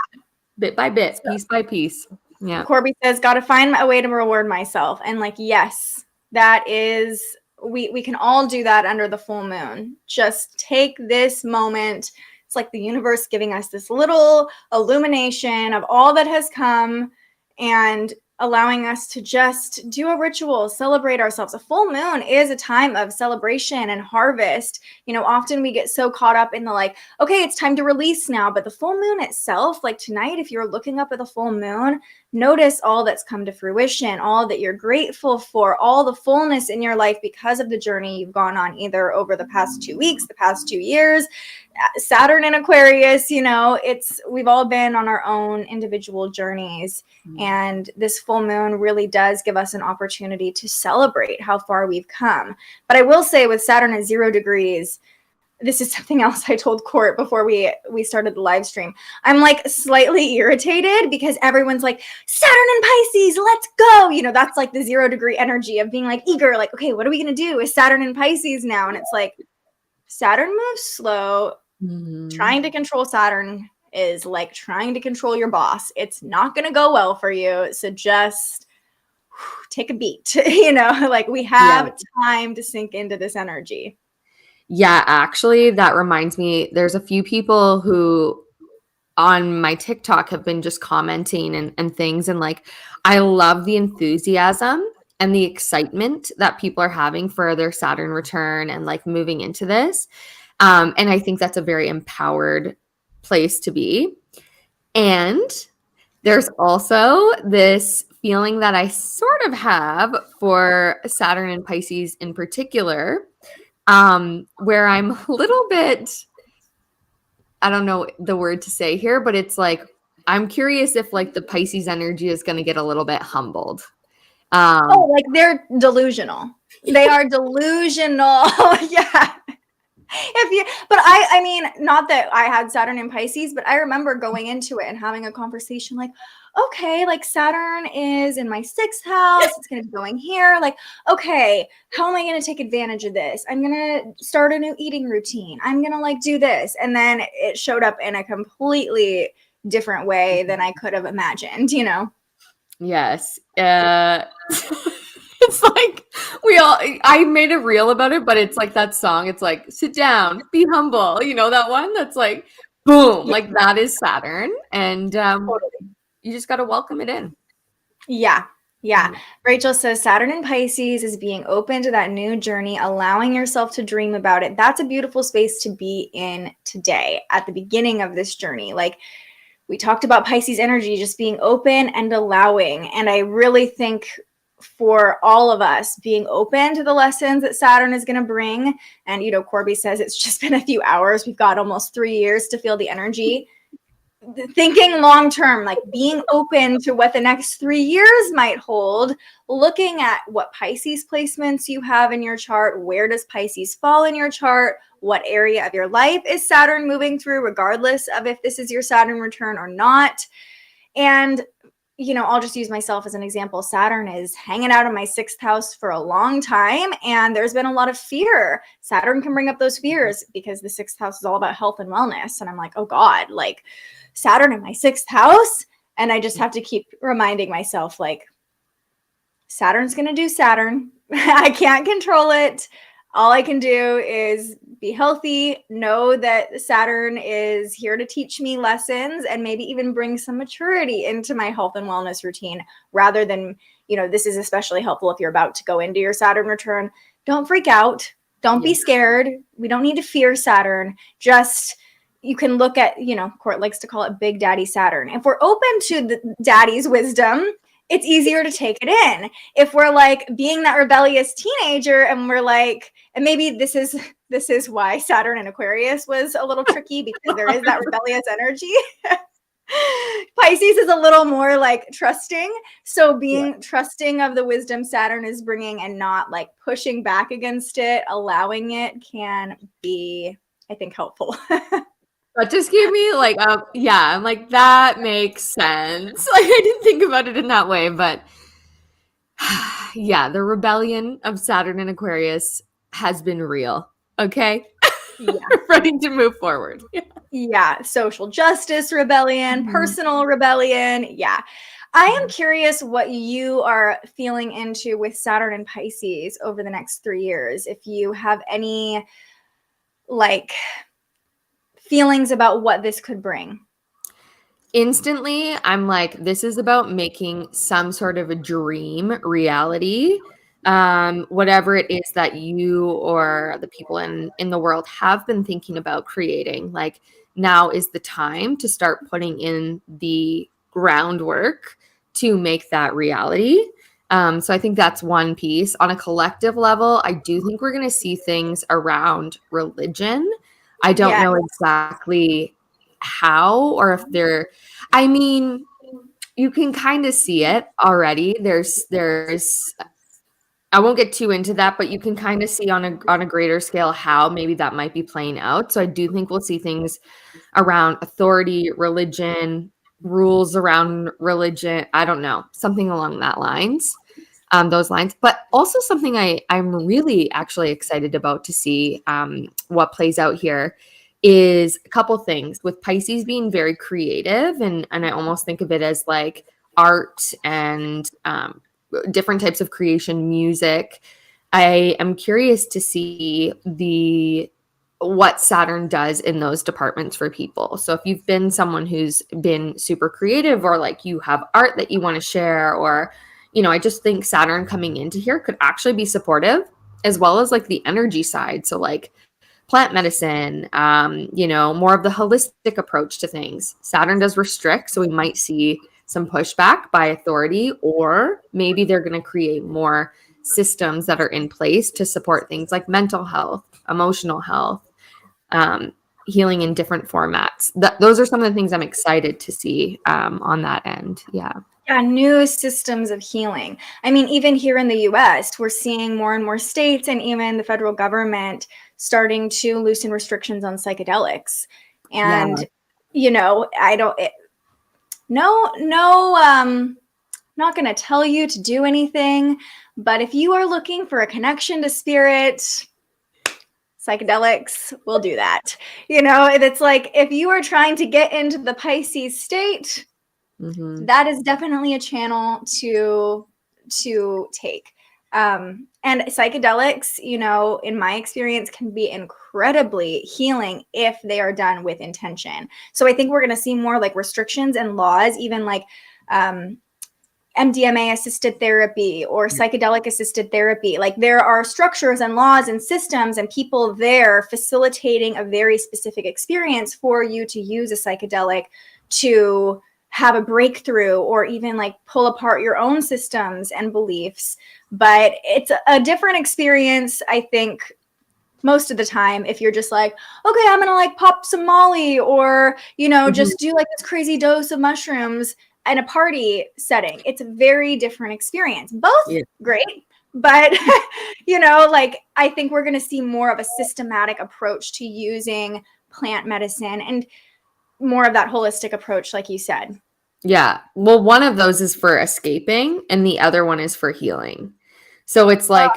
Bit by bit, piece by piece. Yeah. Corby says, got to find a way to reward myself. And like, yes, that is, we can all do that under the full moon. Just take this moment. It's like the universe giving us this little illumination of all that has come and allowing us to just do a ritual, celebrate ourselves. A full moon is a time of celebration and harvest. You know, often we get so caught up in the like, okay, it's time to release now. But the full moon itself, like tonight, if you're looking up at the full moon, notice all that's come to fruition, all that you're grateful for, all the fullness in your life because of the journey you've gone on either over the past 2 weeks, the past 2 years. Saturn and Aquarius, you know, we've all been on our own individual journeys. And this full moon really does give us an opportunity to celebrate how far we've come. But I will say with Saturn at 0 degrees, this is something else I told Court before we started the live stream. I'm like slightly irritated because everyone's like, Saturn and Pisces, let's go. You know, that's like the 0 degree energy of being like eager, like, okay, what are we going to do with Saturn and Pisces now? And it's like, Saturn moves slow. Trying to control Saturn is like trying to control your boss. It's not going to go well for you. So just take a beat, you know, like we have time to sink into this energy. Yeah, actually, that reminds me, there's a few people who on my TikTok have been just commenting and things. And like, I love the enthusiasm and the excitement that people are having for their Saturn return and like moving into this. And I think that's a very empowered place to be. And there's also this feeling that I sort of have for Saturn and Pisces in particular, where I'm a little bit, I don't know the word to say here, but it's like, I'm curious if like the Pisces energy is going to get a little bit humbled. Like they're delusional. They are delusional. Yeah. But I mean, not that I had Saturn in Pisces, but I remember going into it and having a conversation like, okay, like Saturn is in my 6th house. It's going to be going here. Like, okay, how am I going to take advantage of this? I'm going to start a new eating routine. I'm going to like do this. And then it showed up in a completely different way than I could have imagined, you know? Yes. It's like I made a reel about it, but it's like that song. It's like, sit down, be humble. You know, that one that's like, boom, like that is Saturn. And you just got to welcome it in. Yeah. Yeah. Rachel says Saturn in Pisces is being open to that new journey, allowing yourself to dream about it. That's a beautiful space to be in today at the beginning of this journey. Like we talked about Pisces energy, just being open and allowing. And I really think for all of us being open to the lessons that Saturn is going to bring. And, you know, Corby says it's just been a few hours. We've got almost 3 years to feel the energy. Thinking long term, like being open to what the next 3 years might hold, looking at what Pisces placements you have in your chart. Where does Pisces fall in your chart? What area of your life is Saturn moving through, regardless of if this is your Saturn return or not? And you know, I'll just use myself as an example. Saturn is hanging out in my 6th house for a long time, and there's been a lot of fear. Saturn can bring up those fears because the 6th house is all about health and wellness. And I'm like, oh God, like Saturn in my 6th house. And I just have to keep reminding myself, like, Saturn's going to do Saturn. I can't control it. All I can do is be healthy, know that Saturn is here to teach me lessons and maybe even bring some maturity into my health and wellness routine rather than, you know, this is especially helpful if you're about to go into your Saturn return. Don't freak out. Don't be scared. We don't need to fear Saturn. Just you can look at, you know, Court likes to call it Big Daddy Saturn. If we're open to the daddy's wisdom, it's easier to take it in. If we're like being that rebellious teenager and we're like, and maybe this is why Saturn and Aquarius was a little tricky because there is that rebellious energy. Pisces is a little more like trusting. So being trusting of the wisdom Saturn is bringing and not like pushing back against it, allowing it can be, I think, helpful. That just gave me like, yeah, I'm like, that makes sense. Like, I didn't think about it in that way, but yeah, the rebellion of Saturn and Aquarius has been real. Okay. Yeah. Ready to move forward. Yeah. Social justice rebellion, personal rebellion. Yeah. I am curious what you are feeling into with Saturn and Pisces over the next 3 years. If you have any like feelings about what this could bring. Instantly, I'm like, this is about making some sort of a dream reality. Whatever it is that you or the people in the world have been thinking about creating, like now is the time to start putting in the groundwork to make that reality. So I think that's one piece. On a collective level, I do think we're going to see things around religion. I don't know exactly how or if they're, I mean, you can kind of see it already. There's I won't get too into that, but you can kind of see on a greater scale how maybe that might be playing out. So I do think we'll see things around authority, religion, rules around religion. I don't know, something along that lines. Those lines, but also something I'm really actually excited about to see what plays out here is a couple things with Pisces being very creative. And I almost think of it as like art and different types of creation, music. I am curious to see what Saturn does in those departments for people. So if you've been someone who's been super creative or like you have art that you want to share or you know, I just think Saturn coming into here could actually be supportive as well as like the energy side. So like plant medicine, you know, more of the holistic approach to things. Saturn does restrict. So we might see some pushback by authority, or maybe they're going to create more systems that are in place to support things like mental health, emotional health, healing in different formats. Those are some of the things I'm excited to see on that end. Yeah. Yeah, new systems of healing. I mean, even here in the US, we're seeing more and more states and even the federal government starting to loosen restrictions on psychedelics. Yeah. And, you know, not going to tell you to do anything, but if you are looking for a connection to spirit, psychedelics will do that. You know, it's like if you are trying to get into the Pisces state, that is definitely a channel to take. And psychedelics, you know, in my experience, can be incredibly healing if they are done with intention. So I think we're going to see more like restrictions and laws, even like MDMA assisted therapy or psychedelic assisted therapy. Like there are structures and laws and systems and people there facilitating a very specific experience for you to use a psychedelic to have a breakthrough or even like pull apart your own systems and beliefs. But it's a different experience, I think, most of the time, if you're just like, okay, I'm gonna like pop some Molly or, you know, just do like this crazy dose of mushrooms in a party setting. It's a very different experience. Both great, but you know, like I think we're gonna see more of a systematic approach to using plant medicine and more of that holistic approach, like you said. Yeah. Well, one of those is for escaping and the other one is for healing. So it's like,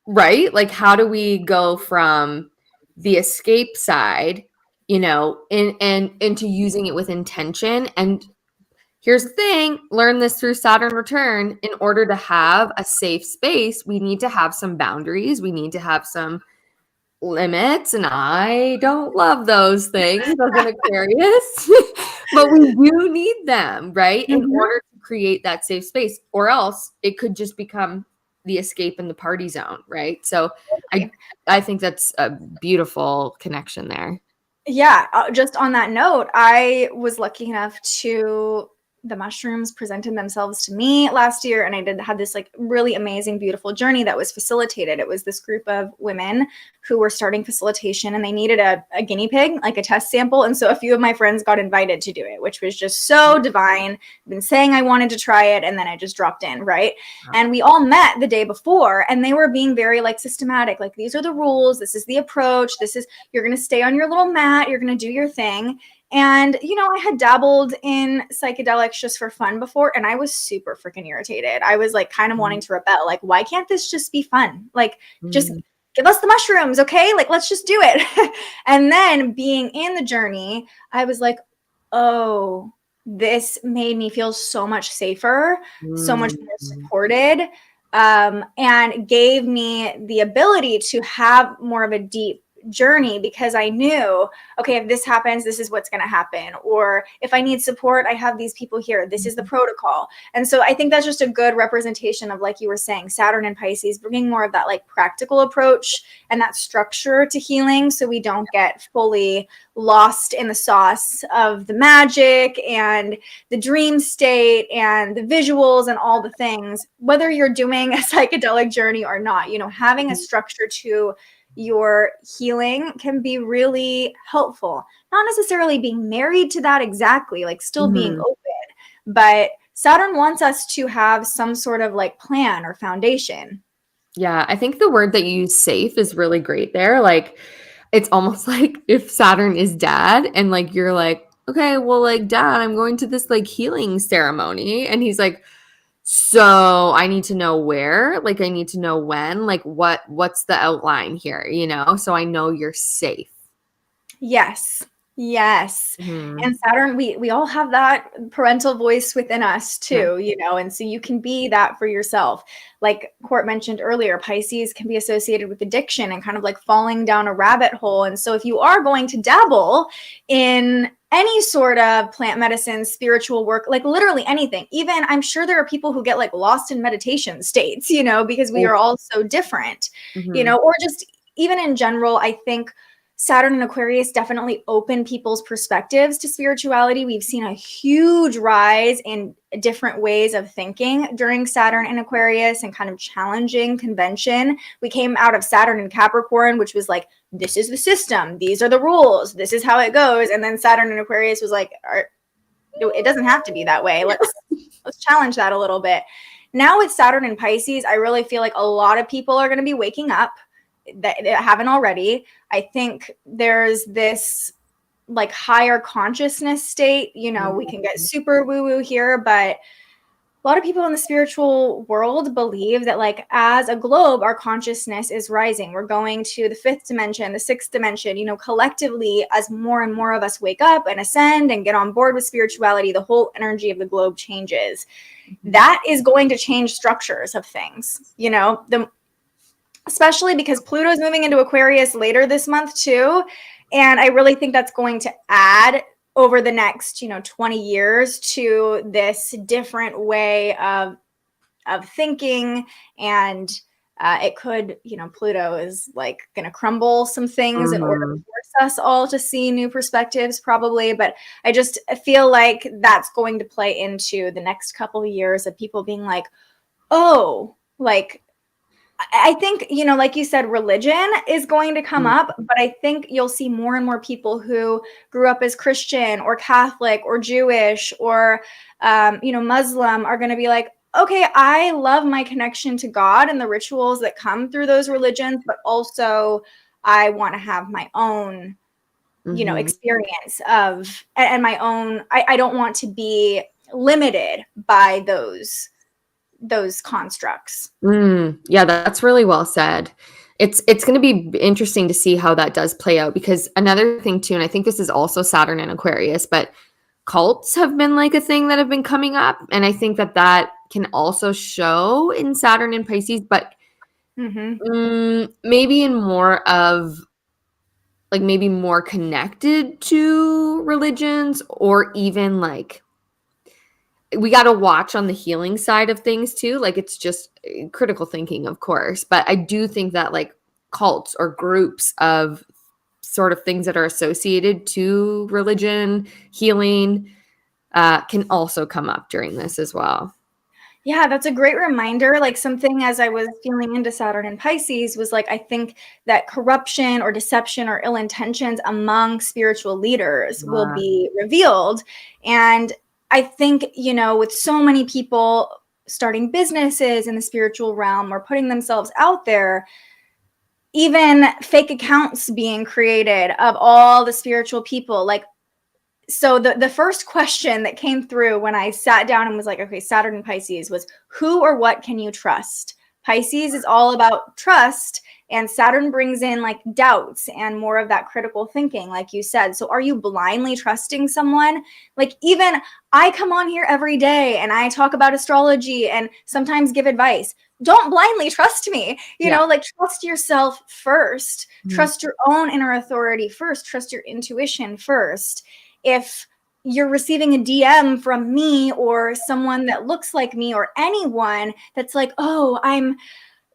right? Like, how do we go from the escape side, you know, and into using it with intention? And here's the thing, learn this through Saturn return. In order to have a safe space, we need to have some boundaries. We need to have some limits, and I don't love those things as an Aquarius, but we do need them, right? In order to create that safe space, or else it could just become the escape in the party zone, right? So I think that's a beautiful connection there. Yeah, just on that note, I was lucky enough to the mushrooms presented themselves to me last year, and I had this like really amazing, beautiful journey that was facilitated. It was this group of women who were starting facilitation, and they needed a guinea pig, like a test sample. And so a few of my friends got invited to do it, which was just so divine. I've been saying I wanted to try it, and then I just dropped in, right? And we all met the day before, and they were being very like systematic, like these are the rules, this is the approach, you're going to stay on your little mat, you're going to do your thing. And, you know, I had dabbled in psychedelics just for fun before, and I was super freaking irritated. I was like kind of wanting to rebel. Like, why can't this just be fun? Like, just give us the mushrooms, okay? Like, let's just do it. And then being in the journey, I was like, oh, this made me feel so much safer, so much more supported, and gave me the ability to have more of a deep journey, because I knew, okay, if this happens, this is what's going to happen. Or if I need support, I have these people here. This is the protocol. And so I think that's just a good representation of, like you were saying, Saturn and Pisces bringing more of that like practical approach and that structure to healing, so we don't get fully lost in the sauce of the magic and the dream state and the visuals and all the things, whether you're doing a psychedelic journey or not. You know, having a structure to your healing can be really helpful. Not necessarily being married to that exactly, like still being open, but Saturn wants us to have some sort of like plan or foundation. Yeah, I think the word that you use, safe, is really great there. Like, it's almost like if Saturn is dad and like you're like, okay, well, like, dad, I'm going to this like healing ceremony, and he's like, so I need to know where, like I need to know when, like what's the outline here, you know, so I know you're safe. Yes. And Saturn, we all have that parental voice within us too, you know, and so you can be that for yourself. Like Court mentioned earlier, Pisces can be associated with addiction and kind of like falling down a rabbit hole. And so if you are going to dabble in any sort of plant medicine, spiritual work, like literally anything, even I'm sure there are people who get like lost in meditation states, you know, because we are all so different, you know, or just even in general, I think Saturn and Aquarius definitely open people's perspectives to spirituality. We've seen a huge rise in different ways of thinking during Saturn and Aquarius and kind of challenging convention. We came out of Saturn and Capricorn, which was like, this is the system, these are the rules, this is how it goes. And then Saturn and Aquarius was like, it doesn't have to be that way. let's challenge that a little bit. Now with Saturn and Pisces, I really feel like a lot of people are going to be waking up that haven't already. I think there's this like higher consciousness state. You know, we can get super woo-woo here, but a lot of people in the spiritual world believe that like as a globe, our consciousness is rising. We're going to the 5th dimension, the 6th dimension, you know, collectively as more and more of us wake up and ascend and get on board with spirituality, the whole energy of the globe changes. That is going to change structures of things, you know, especially because Pluto is moving into Aquarius later this month too. And I really think that's going to add over the next, 20 years to this different way of thinking. And it could, Pluto is like going to crumble some things in order to force us all to see new perspectives probably. But I just feel like that's going to play into the next couple of years of people being like, oh, like, I think, like you said, religion is going to come up, but I think you'll see more and more people who grew up as Christian or Catholic or Jewish or, Muslim are going to be like, okay, I love my connection to God and the rituals that come through those religions, but also I want to have my own, experience of, and my own, I don't want to be limited by those constructs. Yeah, that's really well said. It's going to be interesting to see how that does play out, because another thing too, and I think this is also Saturn and Aquarius, but cults have been like a thing that have been coming up. And I think that can also show in Saturn and Pisces, but maybe in more of like maybe more connected to religions, or even like we got to watch on the healing side of things too. Like it's just critical thinking, of course. But I do think that like cults or groups of sort of things that are associated to religion, healing, can also come up during this as well. Yeah, that's a great reminder. Like something as I was feeling into Saturn and Pisces was like, I think that corruption or deception or ill intentions among spiritual leaders will be revealed. And I think, with so many people starting businesses in the spiritual realm or putting themselves out there, even fake accounts being created of all the spiritual people, like, so the first question that came through when I sat down and was like, okay, Saturn and Pisces was who or what can you trust? Pisces is all about trust, and Saturn brings in like doubts and more of that critical thinking, like you said. So are you blindly trusting someone? Like even I come on here every day and I talk about astrology and sometimes give advice. Don't blindly trust me, you know, like trust yourself first, trust your own inner authority first, trust your intuition first. If you're receiving a DM from me or someone that looks like me or anyone that's like, oh, I'm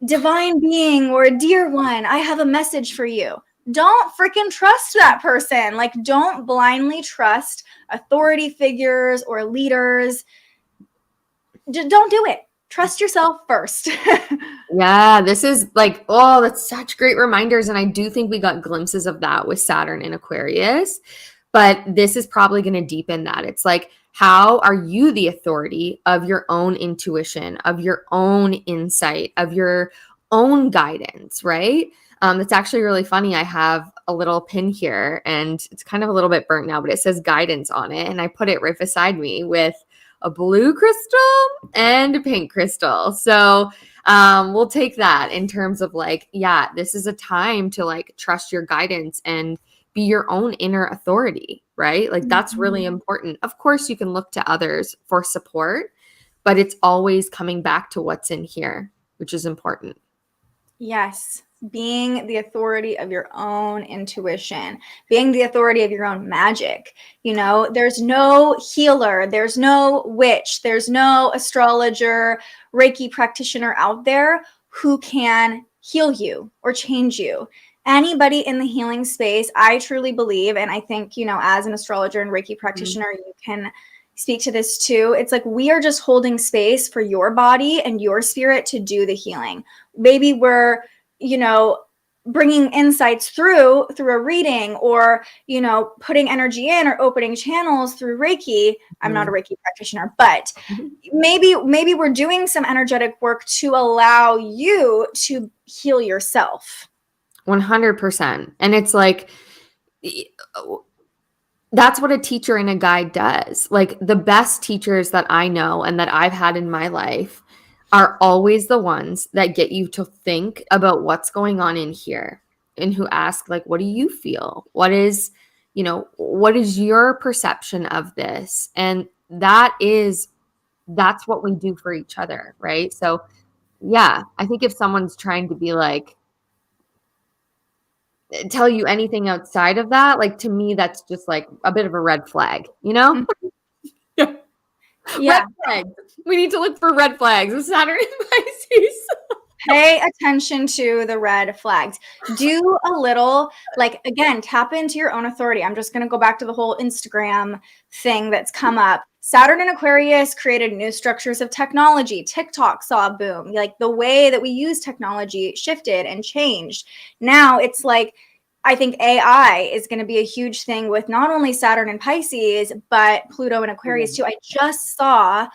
divine being or a dear one, I have a message for you. Don't freaking trust that person. Like, don't blindly trust authority figures or leaders. Don't do it. Trust yourself first. Yeah, this is like, oh, that's such great reminders. And I do think we got glimpses of that with Saturn in Aquarius. But this is probably going to deepen that. It's like, how are you the authority of your own intuition, of your own insight, of your own guidance, right? It's actually really funny. I have a little pin here and it's kind of a little bit burnt now, but it says guidance on it. And I put it right beside me with a blue crystal and a pink crystal. So we'll take that in terms of like, yeah, this is a time to like trust your guidance and be your own inner authority, right? Like that's really important. Of course, you can look to others for support, but it's always coming back to what's in here, which is important. Yes. Being the authority of your own intuition, being the authority of your own magic. There's no healer, there's no witch, there's no astrologer, Reiki practitioner out there who can heal you or change you. Anybody in the healing space, I truly believe, and I think, as an astrologer and Reiki practitioner, you can speak to this too. It's like we are just holding space for your body and your spirit to do the healing. Maybe we're, bringing insights through a reading, or, you know, putting energy in or opening channels through Reiki. I'm not a Reiki practitioner, but maybe we're doing some energetic work to allow you to heal yourself. 100%. And it's like, that's what a teacher and a guide does. Like, the best teachers that I know and that I've had in my life are always the ones that get you to think about what's going on in here, and who ask, like, what do you feel? What is, you know, what is your perception of this? And that's what we do for each other, right? So yeah, I think if someone's trying to be like, tell you anything outside of that, like, to me, that's just like a bit of a red flag, you know? Yeah. Red flags. We need to look for red flags with Saturn and Pisces. Pay attention to the red flags. Do a little, like, again, tap into your own authority. I'm just going to go back to the whole Instagram thing that's come up. Saturn and Aquarius created new structures of technology. TikTok saw a boom. Like, the way that we use technology shifted and changed. Now it's like, I think AI is going to be a huge thing with not only Saturn and Pisces, but Pluto and Aquarius too. I just saw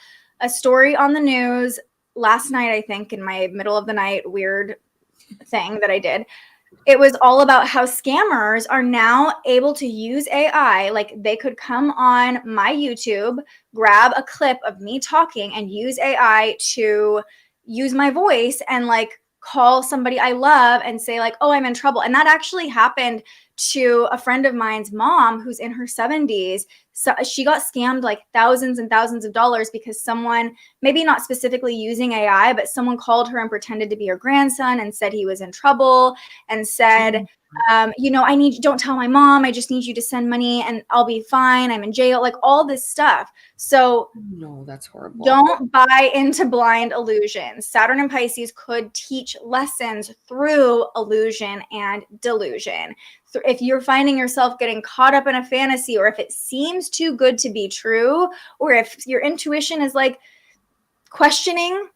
a story on the news last night, I think, in my middle of the night weird thing that I did. It was all about how scammers are now able to use AI. Like, they could come on my YouTube, grab a clip of me talking, and use AI to use my voice and, like, call somebody I love and say, like, oh, I'm in trouble. And that actually happened to a friend of mine's mom who's in her 70s. So she got scammed like thousands and thousands of dollars because someone, maybe not specifically using AI, but someone called her and pretended to be her grandson and said he was in trouble and said, you know, don't tell my mom. I just need you to send money and I'll be fine. I'm in jail, like all this stuff. So No, that's horrible. don't buy into blind illusions. Saturn and Pisces could teach lessons through illusion and delusion. So if you're finding yourself getting caught up in a fantasy, or if it seems too good to be true, or if your intuition is like questioning,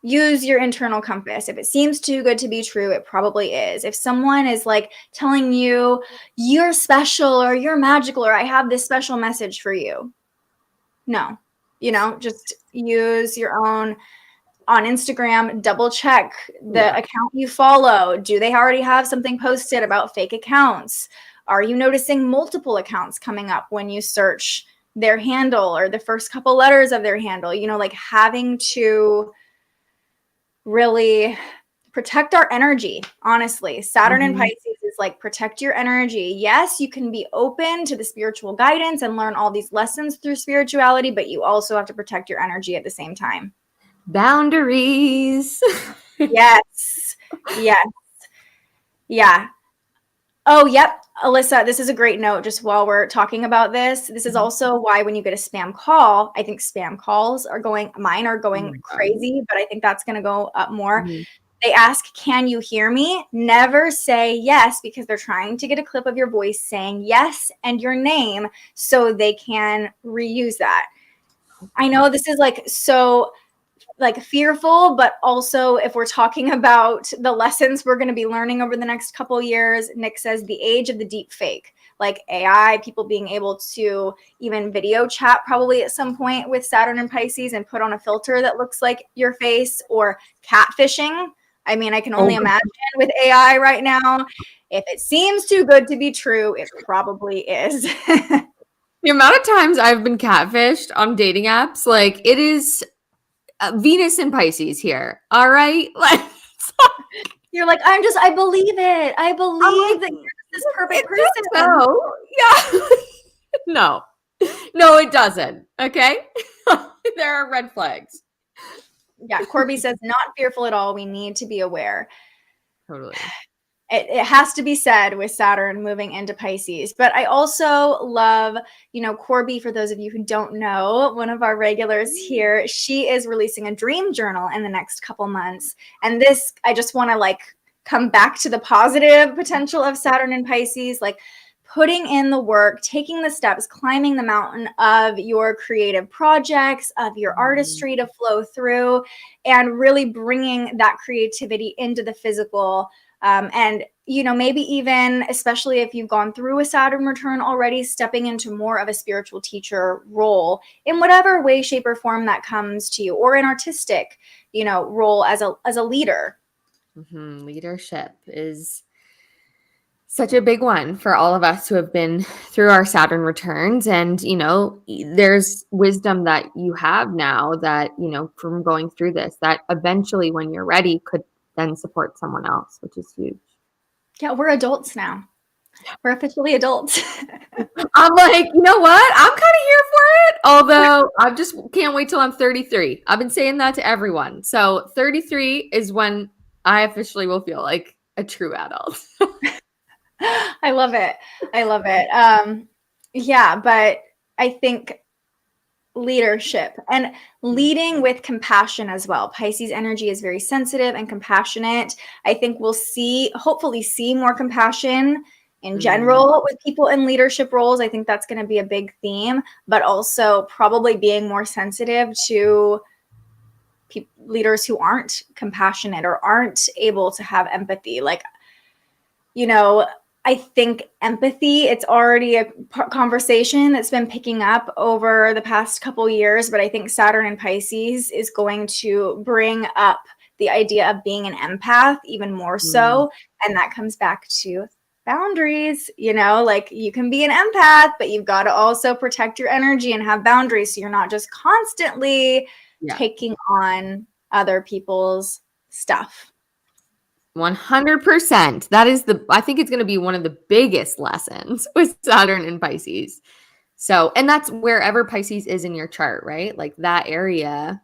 use your internal compass. If it seems too good to be true, it probably is. If someone is like telling you you're special or you're magical or I have this special message for you, no, you know, just use your own. On Instagram, double check the account you follow. Do they already have something posted about fake accounts? Are you noticing multiple accounts coming up when you search their handle or the first couple letters of their handle? You know, like, having to really protect our energy, honestly. Saturn and Pisces is like, protect your energy. Yes, you can be open to the spiritual guidance and learn all these lessons through spirituality, but you also have to protect your energy at the same time. Boundaries. Yes. Yes. Yeah. Oh, yep. Alyssa, this is a great note just while we're talking about this. This is also why when you get a spam call, I think spam calls mine are going crazy, but I think that's going to go up more. They ask, can you hear me? Never say yes, because they're trying to get a clip of your voice saying yes and your name so they can reuse that. I know this is like so like fearful, but also if we're talking about the lessons we're going to be learning over the next couple years, Nick says the age of the deep fake, like AI, people being able to even video chat probably at some point with Saturn and Pisces and put on a filter that looks like your face, or catfishing. I mean, I can only imagine with AI right now. If it seems too good to be true, it probably is. The amount of times I've been catfished on dating apps, like, it is Venus and Pisces here. All right. Like, you're like, I believe it. I believe that you're this perfect person. So, yeah. No, it doesn't. Okay. There are red flags. Yeah. Corby says, not fearful at all. We need to be aware. Totally. It has to be said with Saturn moving into Pisces. But I also love, you know, Corby, for those of you who don't know, one of our regulars here, she is releasing a dream journal in the next couple months. And this, I just want to like come back to the positive potential of Saturn and Pisces, like putting in the work, taking the steps, climbing the mountain of your creative projects, of your artistry to flow through, and really bringing that creativity into the physical. And you know, maybe even, especially if you've gone through a Saturn return already, stepping into more of a spiritual teacher role in whatever way, shape, or form that comes to you, or an artistic, you know, role as a leader. Leadership is such a big one for all of us who have been through our Saturn returns. And, you know, there's wisdom that you have now that, you know, from going through this, that eventually when you're ready could then support someone else, which is huge. Yeah, we're adults now. We're officially adults. I'm like, you know what? I'm kind of here for it. Although I just can't wait till I'm 33. I've been saying that to everyone. So 33 is when I officially will feel like a true adult. I love it. I love it. Yeah, but I think leadership and leading with compassion as well. Pisces energy is very sensitive and compassionate. I think we'll hopefully see more compassion in general with people in leadership roles. I think that's going to be a big theme, but also probably being more sensitive to leaders who aren't compassionate or aren't able to have empathy. Like, you know, I think empathy, it's already a conversation that's been picking up over the past couple years, but I think Saturn and Pisces is going to bring up the idea of being an empath even more so. And that comes back to boundaries. You know, like, you can be an empath, but you've got to also protect your energy and have boundaries so you're not just constantly taking on other people's stuff. 100%. That is I think it's going to be one of the biggest lessons with Saturn and Pisces. So, and that's wherever Pisces is in your chart, right? Like that area,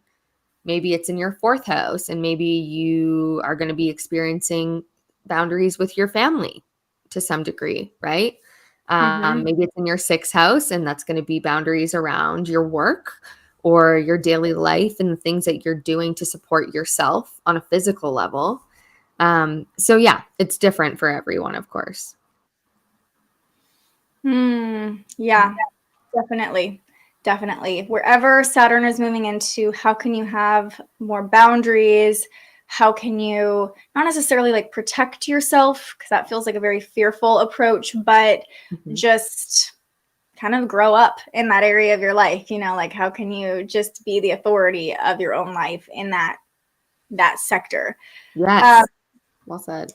maybe it's in your 4th house, and maybe you are going to be experiencing boundaries with your family to some degree, right? Maybe it's in your 6th house, and that's going to be boundaries around your work or your daily life and the things that you're doing to support yourself on a physical level. So yeah, it's different for everyone, of course. Yeah, definitely. Definitely. Wherever Saturn is moving into, how can you have more boundaries? How can you not necessarily like protect yourself, because that feels like a very fearful approach, but just kind of grow up in that area of your life, you know, like how can you just be the authority of your own life in that sector? Yes. Well said.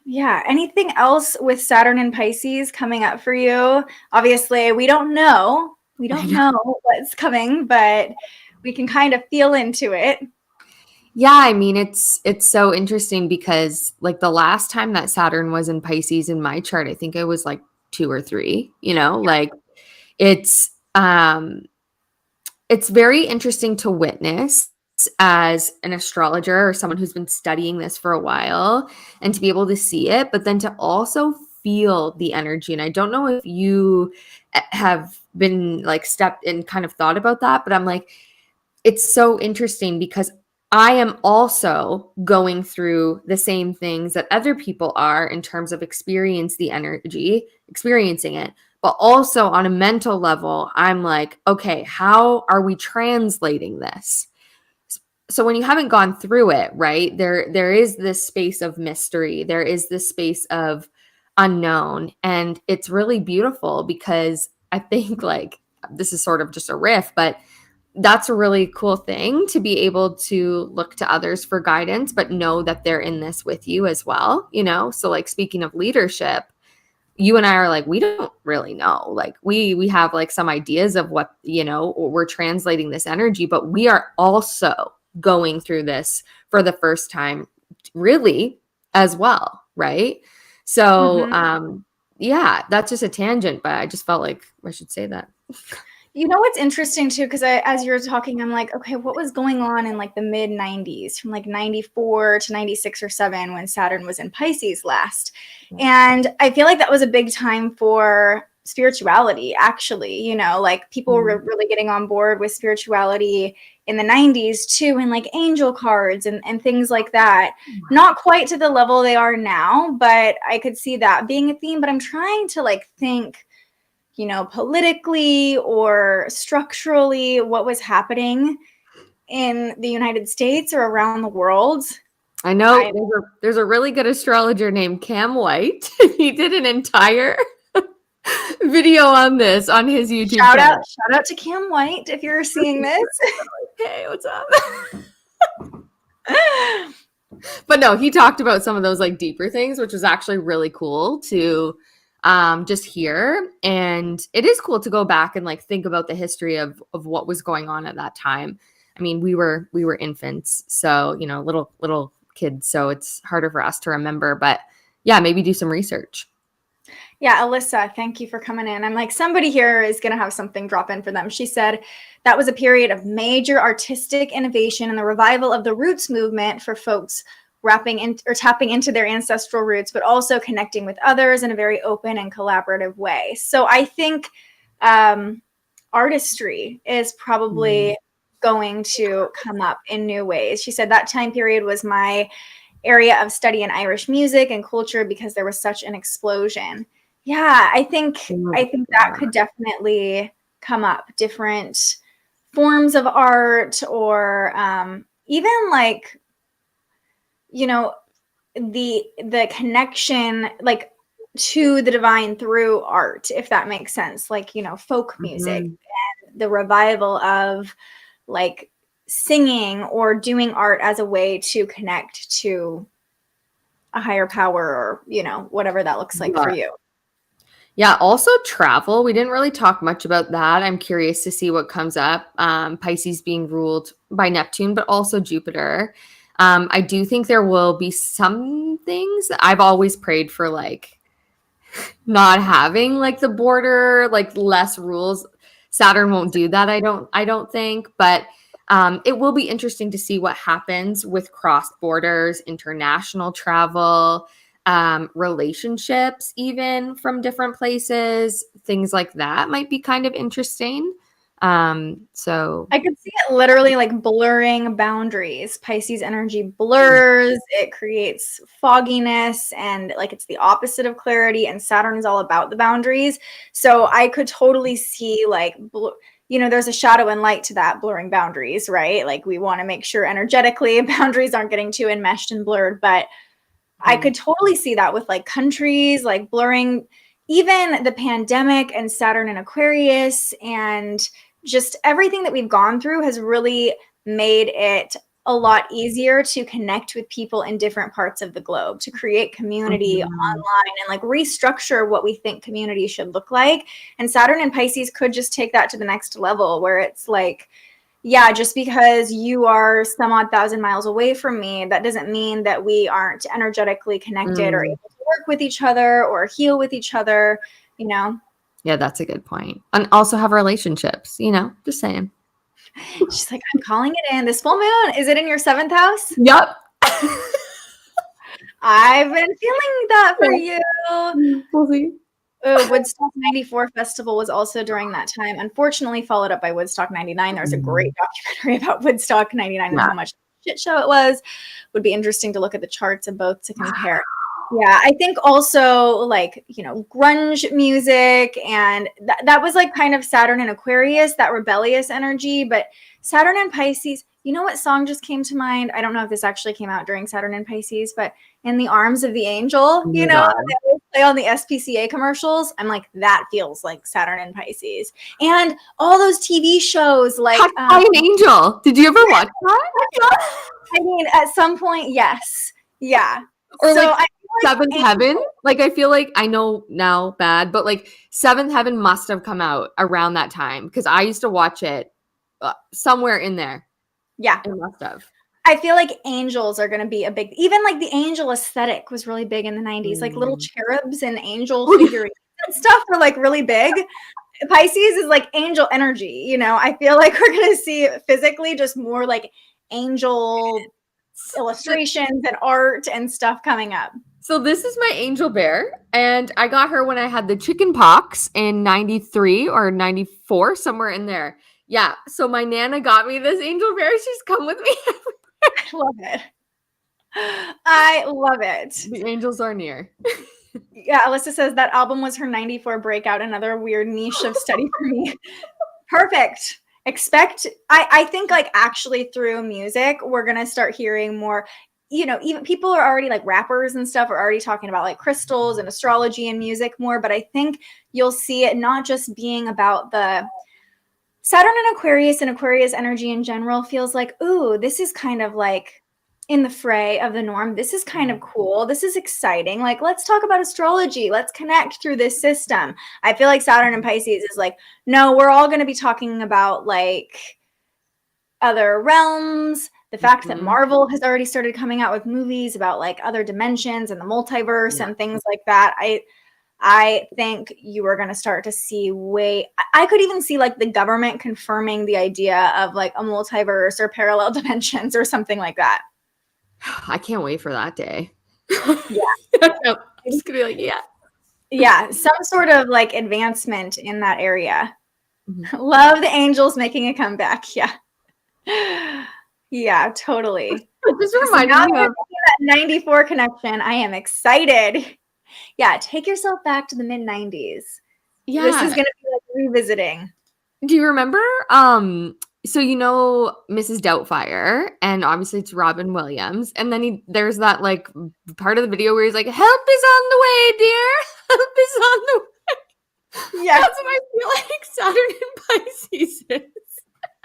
Yeah. Anything else with Saturn and Pisces coming up for you? Obviously, we don't know. We don't know what's coming, but we can kind of feel into it. Yeah, I mean, it's so interesting because like the last time that Saturn was in Pisces in my chart, I think it was like 2 or 3, you know, like it's very interesting to witness as an astrologer or someone who's been studying this for a while, and to be able to see it, but then to also feel the energy. And I don't know if you have been like stepped in, kind of thought about that, but I'm like, it's so interesting because I am also going through the same things that other people are in terms of experiencing it. But also on a mental level, I'm like, okay, how are we translating this? So when you haven't gone through it, right, there is this space of mystery. There is this space of unknown. And it's really beautiful because I think like this is sort of just a riff, but that's a really cool thing to be able to look to others for guidance, but know that they're in this with you as well, you know? So like speaking of leadership, you and I are like, we don't really know. Like we have like some ideas of what, you know, we're translating this energy, but we are also going through this for the first time really as well. Right. So, yeah, that's just a tangent, but I just felt like I should say that. You know what's interesting too, because as you were talking, I'm like, okay, what was going on in like the mid 90s from like 94 to 96 or 7 when Saturn was in Pisces last? And I feel like that was a big time for spirituality, actually, you know, like people were really getting on board with spirituality in the 90s too, and like angel cards and things like that. Not quite to the level they are now, but I could see that being a theme. But I'm trying to like think, you know, politically or structurally, what was happening in the United States or around the world I know there's a really good astrologer named Cam White. He did an entire video on this on his YouTube channel. Shout out to Cam White if you're seeing this. Hey, what's up? But no, he talked about some of those like deeper things, which was actually really cool to just hear. And it is cool to go back and like think about the history of what was going on at that time. I mean, we were infants, so you know, little kids, so it's harder for us to remember. But yeah, maybe do some research. Yeah, Alyssa, thank you for coming in. I'm like, somebody here is going to have something drop in for them. She said that was a period of major artistic innovation and the revival of the roots movement for folks tapping into their ancestral roots, but also connecting with others in a very open and collaborative way. So I think artistry is probably going to come up in new ways. She said that time period was my area of study in Irish music and culture because there was such an explosion. Yeah, I think that could definitely come up. Different forms of art, or even like, you know, the connection like to the divine through art, if that makes sense. Like, you know, folk music and the revival of like singing or doing art as a way to connect to a higher power, or, you know, whatever that looks like for you. Yeah, also travel. We didn't really talk much about that. I'm curious to see what comes up. Pisces being ruled by Neptune, but also Jupiter. I do think there will be some things that I've always prayed for, like not having like the border, like less rules. Saturn won't do that, I don't think, but it will be interesting to see what happens with cross borders, international travel, relationships, even from different places. Things like that might be kind of interesting. So I could see it literally like blurring boundaries. Pisces energy blurs, it creates fogginess, and like it's the opposite of clarity, and Saturn is all about the boundaries. So I could totally see like you know, there's a shadow and light to that blurring boundaries, right? Like we want to make sure energetically boundaries aren't getting too enmeshed and blurred, but I could totally see that with like countries, like blurring. Even the pandemic and Saturn and Aquarius and just everything that we've gone through has really made it a lot easier to connect with people in different parts of the globe, to create community online and like restructure what we think community should look like. And Saturn and Pisces could just take that to the next level, where it's like, yeah, just because you are some odd thousand miles away from me, that doesn't mean that we aren't energetically connected or able to work with each other or heal with each other, you know? Yeah, that's a good point. And also have relationships, you know, just saying. She's like, I'm calling it in. This full moon, is it in your 7th house? Yep. I've been feeling that for you. We'll see. Woodstock 94 festival was also during that time. Unfortunately, followed up by Woodstock 99. There's a great documentary about Woodstock 99 and how much shit show it was. Would be interesting to look at the charts of both to compare. Yeah, I think also like, you know, grunge music, and that was like kind of Saturn and Aquarius, that rebellious energy. But Saturn and Pisces, you know what song just came to mind? I don't know if this actually came out during Saturn and Pisces, but In the Arms of the Angel, you know, they always play on the SPCA commercials. I'm like, that feels like Saturn and Pisces. And all those TV shows like By an Angel. Did you ever watch that? I mean, at some point, yes. Yeah. Or so like Seventh Heaven. Like, I feel like, I know now bad, but like Seventh Heaven must have come out around that time, because I used to watch it somewhere in there. Yeah. It must have. I feel like angels are going to be a big, even like the angel aesthetic was really big in the 90s. Like little cherubs and angel figurines and stuff were like really big. Pisces is like angel energy, you know. I feel like we're going to see physically just more like angel illustrations and art and stuff coming up. So this is my angel bear, and I got her when I had the chicken pox in 93 or 94, somewhere in there. Yeah, so my Nana got me this angel bear. She's come with me. I love it. I love it. The angels are near. Yeah, Alyssa says that album was her 94 breakout, another weird niche of study for me. Perfect. I think like actually through music, we're going to start hearing more. you know, even people are already like rappers and stuff are already talking about like crystals and astrology and music more. But I think you'll see it not just being about the Saturn and Aquarius energy in general feels like, ooh, this is kind of like in the fray of the norm. This is kind of cool. This is exciting. Like, let's talk about astrology. Let's connect through this system. I feel like Saturn and Pisces is like, no, we're all going to be talking about like other realms. The fact that Marvel has already started coming out with movies about like other dimensions and the multiverse and things like that. I think you are going to start to see I could even see like the government confirming the idea of like a multiverse or parallel dimensions or something like that. I can't wait for that day. Yeah. I'm just gonna be like, yeah. Yeah, some sort of like advancement in that area. Love the angels making a comeback. Yeah. Yeah, totally. Just reminded me of that 94 connection. I am excited. Yeah, take yourself back to the mid 90s. Yeah. This is gonna be like revisiting. Do you remember? So you know Mrs. Doubtfire, and obviously it's Robin Williams, and then there's that like part of the video where he's like, "Help is on the way, dear. Help is on the way." Yeah, that's what I feel like Saturn and Pisces is.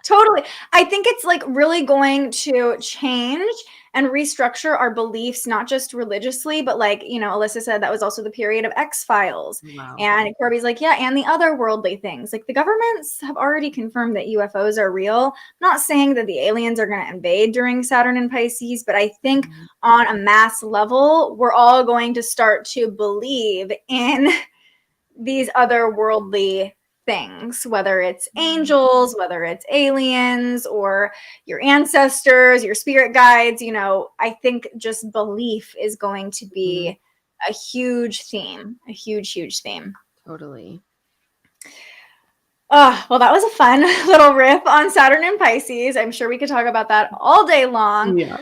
Totally. I think it's like really going to change and restructure our beliefs, not just religiously, but like, you know, Alyssa said that was also the period of X-Files. Wow. And Corby's like, yeah, and the other worldly things. Like the governments have already confirmed that UFOs are real. I'm not saying that the aliens are going to invade during Saturn and Pisces, but I think on a mass level, we're all going to start to believe in these otherworldly things, whether it's angels, whether it's aliens or your ancestors, your spirit guides. You know, I think just belief is going to be a huge theme, a huge theme. Totally. Oh, well, that was a fun little riff on Saturn and Pisces. I'm sure we could talk about that all day long. Yeah.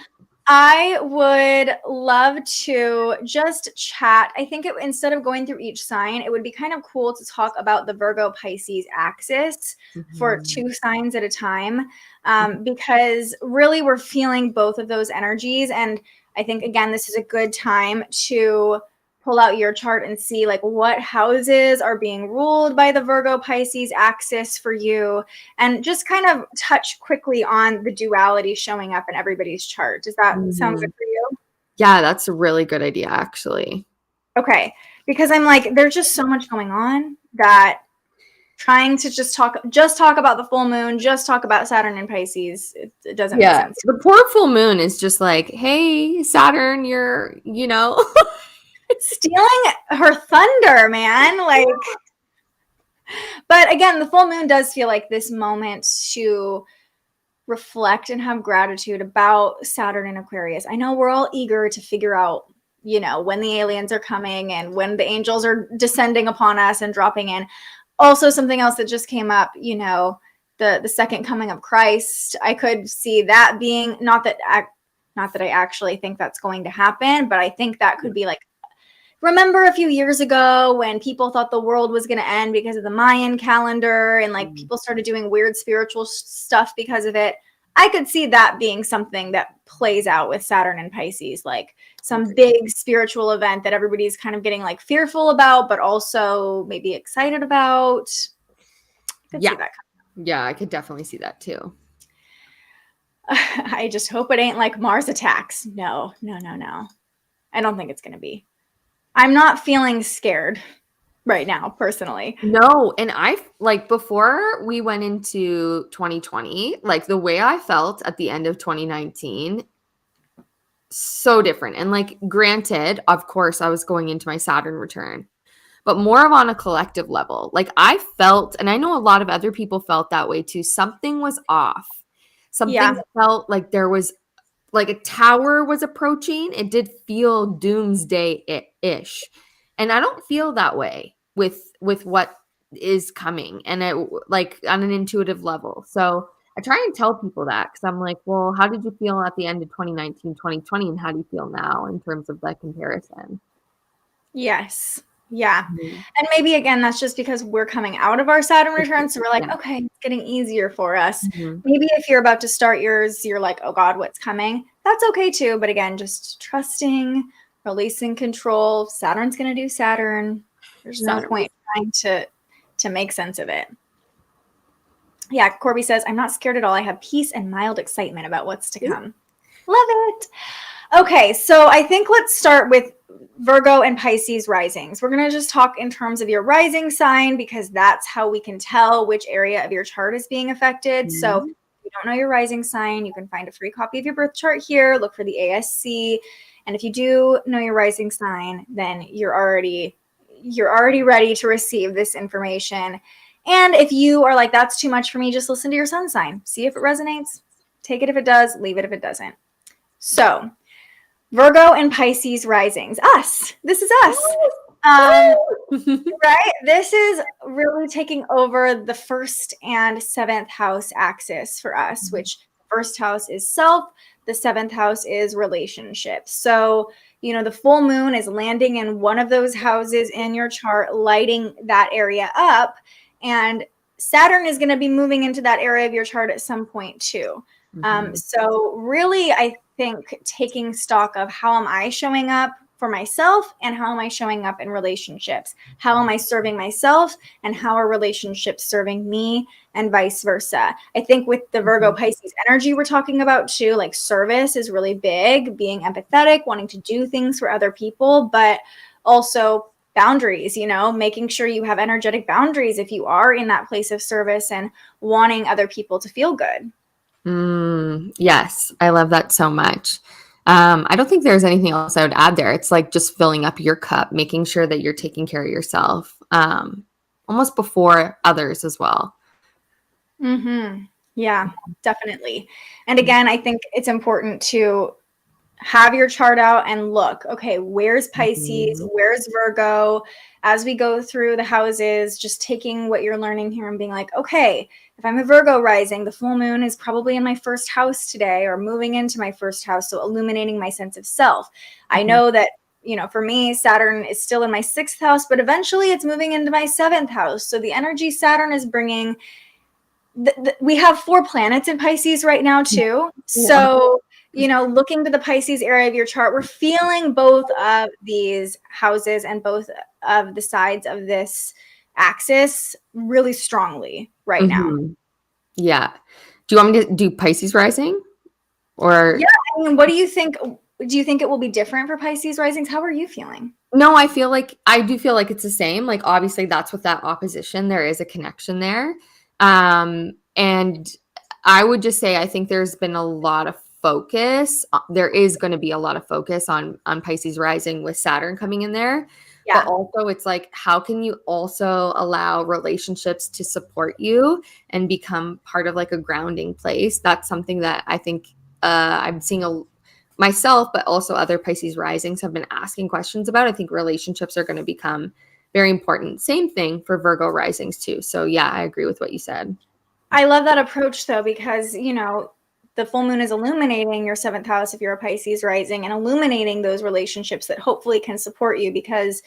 I would love to just chat. I think instead of going through each sign, it would be kind of cool to talk about the Virgo Pisces axis for 2 signs at a time, because really we're feeling both of those energies. And I think, again, this is a good time to pull out your chart and see like what houses are being ruled by the Virgo Pisces axis for you, and just kind of touch quickly on the duality showing up in everybody's chart. Does that sound good for you? Yeah, that's a really good idea, actually. Okay, because I'm like, there's just so much going on that trying to just talk about the full moon, just talk about Saturn and Pisces, it doesn't make sense. The poor full moon is just like, hey, Saturn, you're, you know, stealing her thunder, man. Like, but again, the full moon does feel like this moment to reflect and have gratitude about Saturn and Aquarius. I know we're all eager to figure out, you know, when the aliens are coming and when the angels are descending upon us and dropping in. Also, something else that just came up, you know, the second coming of Christ. I could see that being not that I actually think that's going to happen, but I think that could be like, remember a few years ago when people thought the world was going to end because of the Mayan calendar and like people started doing weird spiritual stuff because of it? I could see that being something that plays out with Saturn and Pisces, like some big spiritual event that everybody's kind of getting like fearful about, but also maybe excited about. Yeah, I could definitely see that too. I just hope it ain't like Mars attacks. No. I don't think it's going to be. I'm not feeling scared right now, personally. No, and I like before we went into 2020, like the way I felt at the end of 2019, so different. And like, granted, of course, I was going into my Saturn return, but more of on a collective level. Like I felt, and I know a lot of other people felt that way too. Something was off. Something felt like there was like a tower was approaching. It did feel doomsday-ish. And I don't feel that way with what is coming, and it like on an intuitive level. So I try and tell people that, because I'm like, well, how did you feel at the end of 2019, 2020, and how do you feel now in terms of that comparison? Yes. Yeah. And maybe again, that's just because we're coming out of our Saturn return. So we're like, okay, it's getting easier for us. Maybe if you're about to start yours, you're like, oh God, what's coming? that's okay too. But again, just trusting, releasing control. Saturn's going to do Saturn. There's no point trying to make sense of it. Yeah, Corby says, I'm not scared at all. I have peace and mild excitement about what's to come. Love it. Okay, so I think let's start with Virgo and Pisces risings. We're going to just talk in terms of your rising sign because that's how we can tell which area of your chart is being affected. So if you don't know your rising sign, you can find a free copy of your birth chart here. Look for the ASC. And if you do know your rising sign, then you're already ready to receive this information. And if you are like, that's too much for me, just listen to your sun sign. See if it resonates. Take it if it does. Leave it if it doesn't. So Virgo and Pisces risings. Us. This is us. Right? This is really taking over the 1st and 7th house axis for us, which first house is self. The 7th house is relationships. So, you know, the full moon is landing in one of those houses in your chart, lighting that area up. And Saturn is going to be moving into that area of your chart at some point too. So really, I think taking stock of how am I showing up for myself and how am I showing up in relationships? How am I serving myself and how are relationships serving me and vice versa? I think with the Virgo Pisces energy we're talking about too, like service is really big, being empathetic, wanting to do things for other people, but also boundaries, you know, making sure you have energetic boundaries if you are in that place of service and wanting other people to feel good. Yes, I love that so much. I don't think there's anything else I would add there. It's like just filling up your cup, making sure that you're taking care of yourself, almost before others as well. Yeah, definitely. And again, I think it's important to have your chart out and look, okay, where's Pisces? Where's Virgo? As we go through the houses, just taking what you're learning here and being like, okay, if I'm a Virgo rising, the full moon is probably in my 1st house today or moving into my 1st house. So illuminating my sense of self. I know that, you know, for me, Saturn is still in my 6th house, but eventually it's moving into my 7th house. So the energy Saturn is bringing, we have 4 planets in Pisces right now too. So, you know, looking to the Pisces area of your chart, we're feeling both of these houses and both of the sides of this axis really strongly right now. Yeah. Do you want me to do Pisces rising? Or yeah, I mean, what do you think? Do you think it will be different for Pisces risings? How are you feeling? No, I do feel like it's the same. Like obviously that's with that opposition. There is a connection there. And I would just say I think there's been a lot of focus. There is going to be a lot of focus on Pisces rising with Saturn coming in there. Yeah. But also it's like, how can you also allow relationships to support you and become part of like a grounding place? That's something that I think I'm seeing myself, but also other Pisces risings have been asking questions about. I think relationships are going to become very important. Same thing for Virgo risings too. So yeah, I agree with what you said. I love that approach though, because, you know, the full moon is illuminating your 7th house if you're a Pisces rising and illuminating those relationships that hopefully can support you, because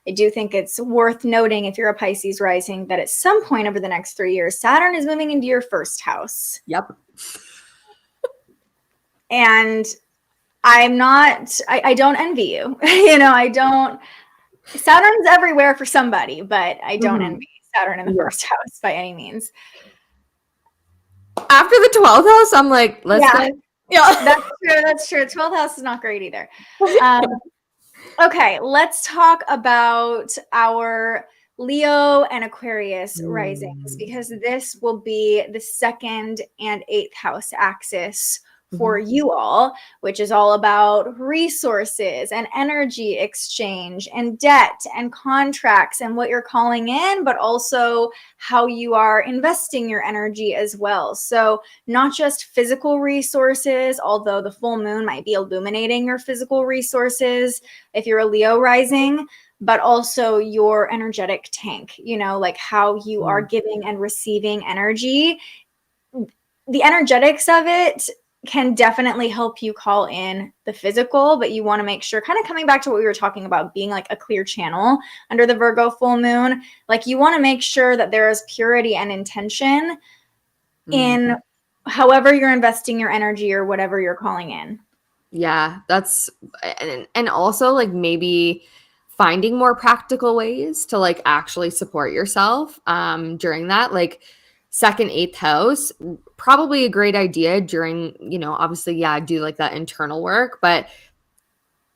I do think it's worth noting if you're a Pisces rising that at some point over the next 3 years, Saturn is moving into your 1st house. Yep. And I don't envy you. You know, Saturn's everywhere for somebody, but I don't envy Saturn in the 1st house by any means. After the 12th house, I'm like, let's go. Yeah, that's true. 12th house is not great either. Okay, let's talk about our Leo and Aquarius risings, because this will be the 2nd and 8th house axis for you all, which is all about resources and energy exchange and debt and contracts and what you're calling in, but also how you are investing your energy as well. So not just physical resources, although the full moon might be illuminating your physical resources if you're a Leo rising, but also your energetic tank, you know, like how you are giving and receiving energy. The energetics of it can definitely help you call in the physical, but you want to make sure, kind of coming back to what we were talking about, being like a clear channel under the Virgo full moon, like you want to make sure that there is purity and intention in however you're investing your energy or whatever you're calling in. Yeah, that's and also like maybe finding more practical ways to like actually support yourself during that. Like second, eighth house, probably a great idea during, obviously, yeah, do like that internal work. But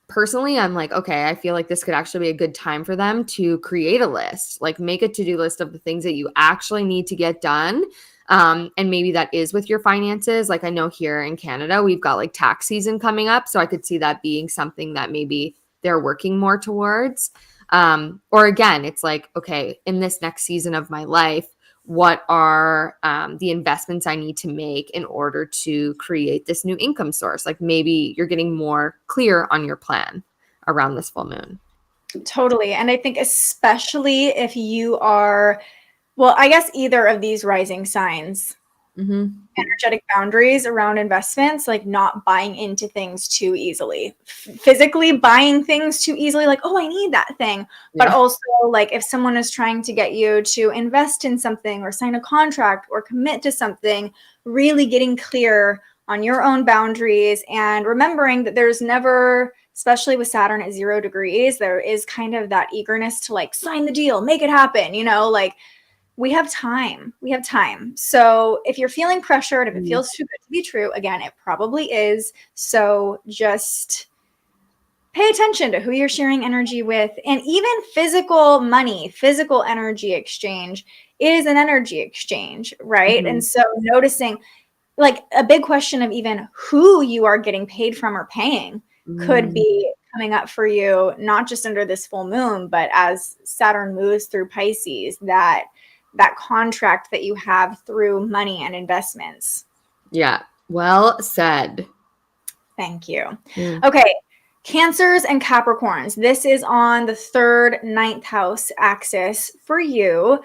personally, I'm like, okay, I feel like this could actually be a good time for them to create a list, like make a to-do list of the things that you actually need to get done. And maybe that is with your finances. Like I know here in Canada, we've got like tax season coming up. So I could see that being something that maybe they're working more towards. Or again, it's like, okay, in this next season of my life, what are the investments I need to make in order to create this new income source? Like maybe you're getting more clear on your plan around this full moon. Totally. And I think especially if you are, well, I guess either of these rising signs, energetic boundaries around investments, like not buying into things too easily, physically buying things too easily, like, oh, I need that thing. But also like if someone is trying to get you to invest in something or sign a contract or commit to something, really getting clear on your own boundaries and remembering that there's never, especially with Saturn at 0 degrees, there is kind of that eagerness to like sign the deal, make it happen, like we have time. We have time. So if you're feeling pressured, if it feels too good to be true, again, it probably is. So just pay attention to who you're sharing energy with. And even physical money, physical energy exchange is an energy exchange, right? And so noticing like a big question of even who you are getting paid from or paying could be coming up for you, not just under this full moon, but as Saturn moves through Pisces, that contract that you have through money and investments. Yeah. Well said. Thank you. Okay. Cancers and Capricorns. This is on the 3rd, 9th house axis for you,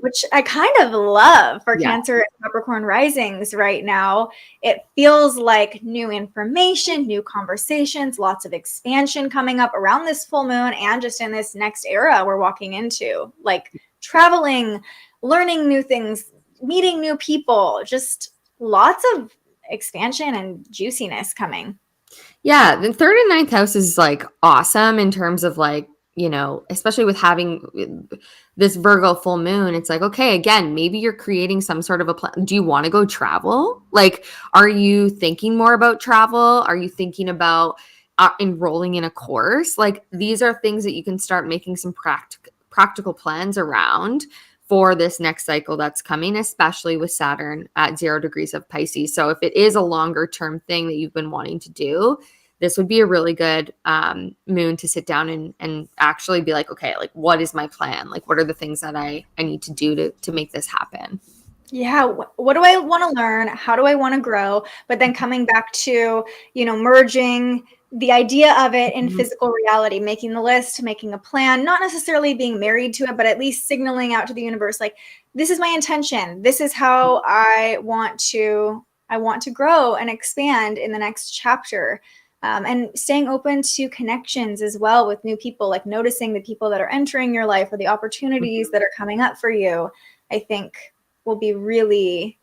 which I kind of love for Cancer and Capricorn risings right now. It feels like new information, new conversations, lots of expansion coming up around this full moon and just in this next era we're walking into, like traveling, learning new things, meeting new people, just lots of expansion and juiciness coming. Yeah, the 3rd and 9th house is like awesome in terms of like, especially with having this Virgo full moon, it's like, okay, again, maybe you're creating some sort of a plan. Do you want to go travel? Like, are you thinking more about travel? Are you thinking about enrolling in a course? Like, these are things that you can start making some practical plans around for this next cycle that's coming, especially with Saturn at 0 degrees of Pisces. So if it is a longer term thing that you've been wanting to do, this would be a really good moon to sit down and actually be like, okay, like what is my plan? Like what are the things that I need to do to make this happen? Yeah. What do I want to learn? How do I want to grow? But then coming back to, merging the idea of it in physical reality, making the list, making a plan, not necessarily being married to it, but at least signaling out to the universe, like, this is my intention. This is how I want to grow and expand in the next chapter. And staying open to connections as well with new people, like noticing the people that are entering your life or the opportunities that are coming up for you, I think will be really,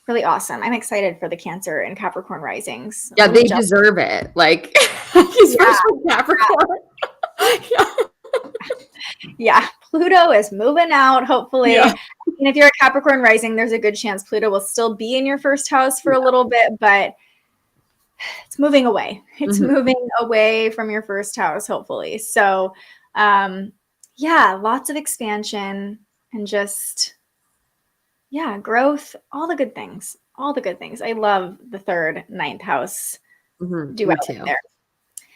really awesome. I'm excited for the Cancer and Capricorn risings. Yeah, they deserve it. Like, he's first from Capricorn. Yeah, Pluto is moving out, hopefully. Yeah. And if you're a Capricorn rising, there's a good chance Pluto will still be in your first house for a little bit, but it's moving away. It's moving away from your first house, hopefully. So, lots of expansion and just, growth, all the good things. I love the 3rd, 9th house duet there.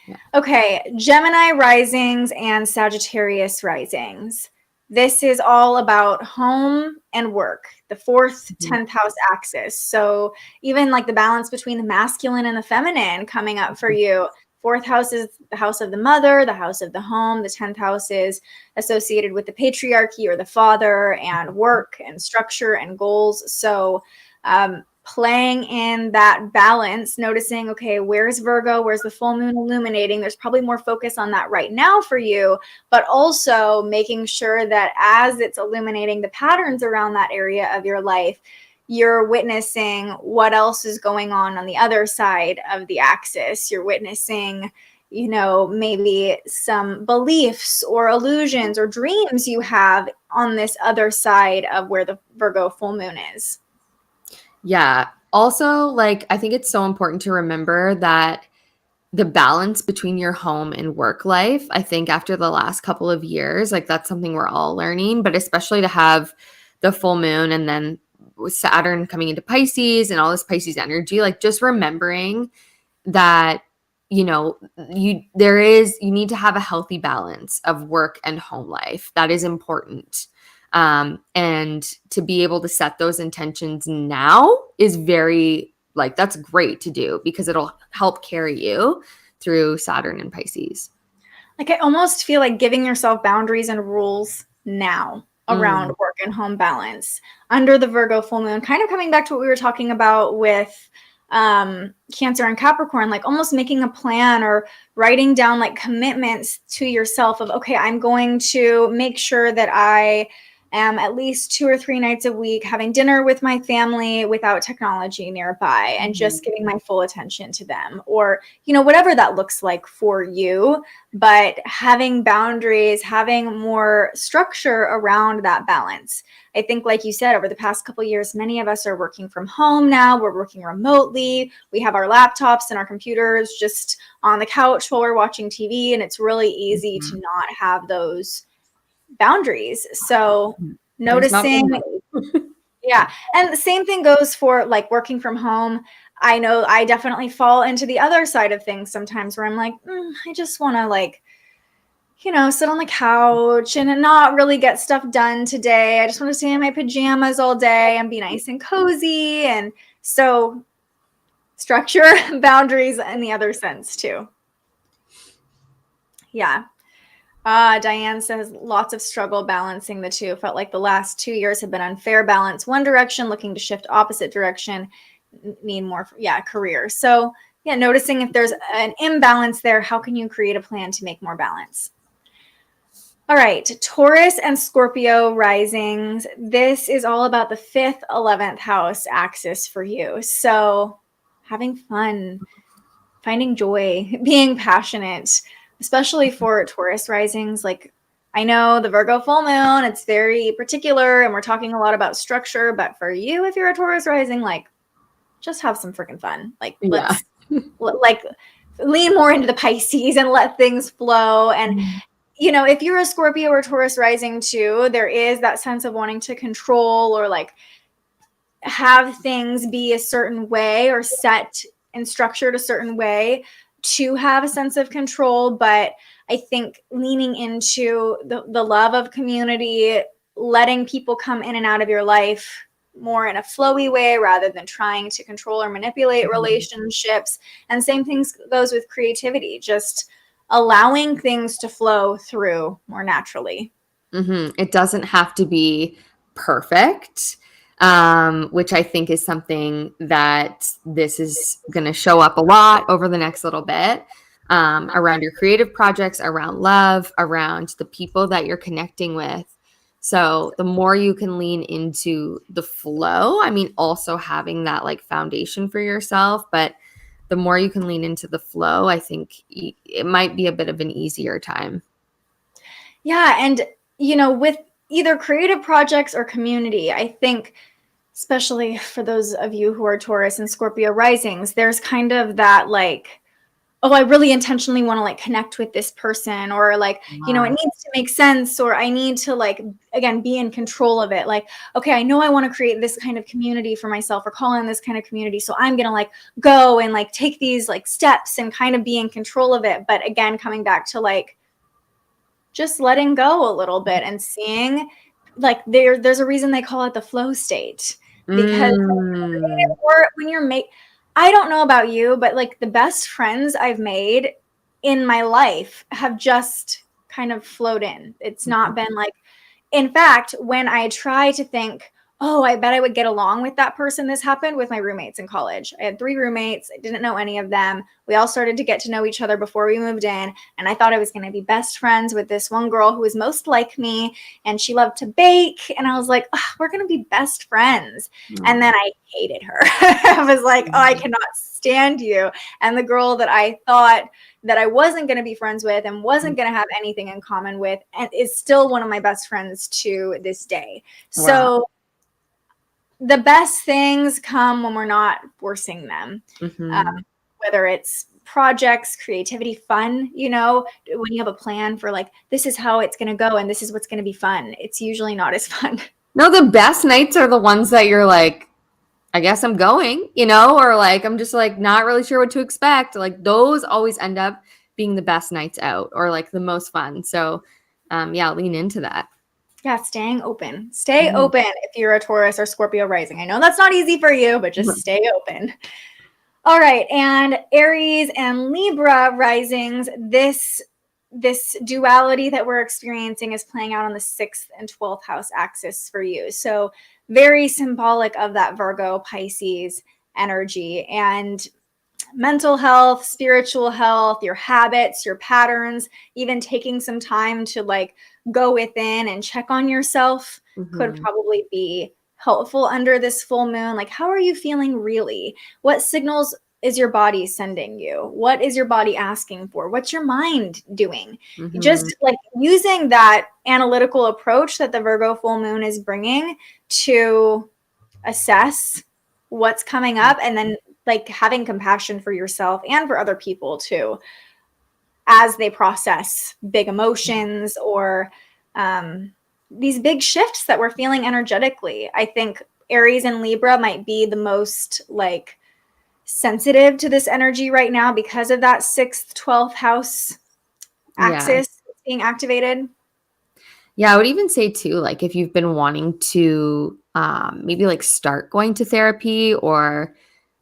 Yeah. Okay, Gemini risings and Sagittarius risings. This is all about home and work, the 4th, 10th house axis. So even like the balance between the masculine and the feminine coming up for you. 4th house is the house of the mother, the house of the home. The 10th house is associated with the patriarchy or the father and work and structure and goals. So playing in that balance, noticing, okay, where's Virgo? Where's the full moon illuminating? There's probably more focus on that right now for you, but also making sure that as it's illuminating the patterns around that area of your life, you're witnessing what else is going on the other side of the axis. You're witnessing, you know, maybe some beliefs or illusions or dreams you have on this other side of where the Virgo full moon is. Yeah. Also, like, I think it's so important to remember that the balance between your home and work life, I think after the last couple of years, like that's something we're all learning, but especially to have the full moon and then with Saturn coming into Pisces and all this Pisces energy, like just remembering that, you know, you need to have a healthy balance of work and home life. That is important. And to be able to set those intentions now is very, like, that's great to do because it'll help carry you through Saturn and Pisces. Like, I almost feel like giving yourself boundaries and rules now around work and home balance under the Virgo full moon, kind of coming back to what we were talking about with Cancer and Capricorn, like almost making a plan or writing down like commitments to yourself of, okay, I'm going to make sure that I am at least 2 or 3 nights a week having dinner with my family without technology nearby and just giving my full attention to them, or, you know, whatever that looks like for you, but having boundaries, having more structure around that balance. I think, like you said, over the past couple of years, many of us are working from home now. We're working remotely. We have our laptops and our computers just on the couch while we're watching TV, and it's really easy to not have those boundaries. So noticing, yeah. And the same thing goes for like working from home. I know I definitely fall into the other side of things sometimes where I'm like, I just want to, like, you know, sit on the couch and not really get stuff done today. I just want to stay in my pajamas all day and be nice and cozy. And so structure, boundaries in the other sense too. Yeah. Diane says lots of struggle balancing the two. Felt like the last 2 years have been unfair balance. One direction, looking to shift opposite direction. Need more, career. So yeah, noticing if there's an imbalance there, how can you create a plan to make more balance? All right, Taurus and Scorpio risings. This is all about the 5th, 11th house axis for you. So having fun, finding joy, being passionate, especially for Taurus risings. Like, I know the Virgo full moon, it's very particular and we're talking a lot about structure, but for you, if you're a Taurus rising, like, just have some freaking fun. Like, let's like lean more into the Pisces and let things flow. And you know, if you're a Scorpio or Taurus rising too, there is that sense of wanting to control or like have things be a certain way or set and structured a certain way to have a sense of control. But I think leaning into the love of community, letting people come in and out of your life more in a flowy way rather than trying to control or manipulate relationships. And same things goes with creativity, just allowing things to flow through more naturally. It doesn't have to be perfect, which I think is something that this is going to show up a lot over the next little bit, around your creative projects, around love, around the people that you're connecting with. So the more you can lean into the flow, I mean, also having that like foundation for yourself, but the more you can lean into the flow, I think it might be a bit of an easier time. Yeah. And, you know, with either creative projects or community, I think, especially for those of you who are Taurus and Scorpio risings, there's kind of that like, oh, I really intentionally want to like connect with this person, or like, you know, it needs to make sense, or I need to like, again, be in control of it. Like, okay, I know I want to create this kind of community for myself or call in this kind of community. So I'm going to like go and like take these like steps and kind of be in control of it. But again, coming back to like just letting go a little bit and seeing like there's a reason they call it the flow state, because when you're I don't know about you, but like the best friends I've made in my life have just kind of flowed in. It's not been like, in fact, when I try to think, oh, I bet I would get along with that person. This happened with my roommates in college. I had 3 roommates. I didn't know any of them. We all started to get to know each other before we moved in. And I thought I was going to be best friends with this one girl who was most like me. And she loved to bake. And I was like, oh, we're going to be best friends. And then I hated her. I was like, oh, I cannot stand you. And the girl that I thought that I wasn't going to be friends with and wasn't going to have anything in common with, and is still one of my best friends to this day. Wow. So the best things come when we're not forcing them, whether it's projects, creativity, fun, you know, when you have a plan for like, this is how it's going to go and this is what's going to be fun. It's usually not as fun. No, the best nights are the ones that you're like, I guess I'm going, you know, or like, I'm just like not really sure what to expect. Like those always end up being the best nights out or like the most fun. So yeah, lean into that. Yeah, staying open. Stay open if you're a Taurus or Scorpio rising. I know that's not easy for you, but just stay open. All right, and Aries and Libra risings, this duality that we're experiencing is playing out on the 6th and 12th house axis for you. So very symbolic of that Virgo Pisces energy and mental health, spiritual health, your habits, your patterns, even taking some time to like go within and check on yourself could probably be helpful under this full moon. Like, how are you feeling really? What signals is your body sending you? What is your body asking for? What's your mind doing? Just like using that analytical approach that the Virgo full moon is bringing to assess what's coming up, and then like having compassion for yourself and for other people too, as they process big emotions or these big shifts that we're feeling energetically. I think Aries and Libra might be the most like sensitive to this energy right now because of that 6th, 12th house axis being activated. Yeah, I would even say too, like if you've been wanting to maybe like start going to therapy or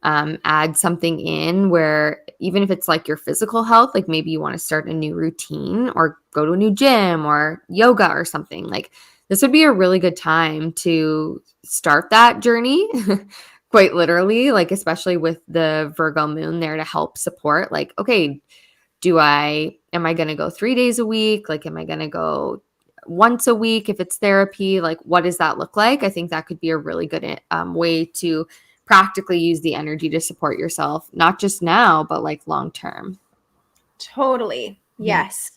add something in where even if it's like your physical health, like maybe you want to start a new routine or go to a new gym or yoga or something, like this would be a really good time to start that journey. Quite literally, like especially with the Virgo moon there to help support, like, okay, am I going to go 3 days a week? Like, am I going to go once a week if it's therapy? Like, what does that look like? I think that could be a really good way to practically use the energy to support yourself, not just now, but like long term. Totally. Yes.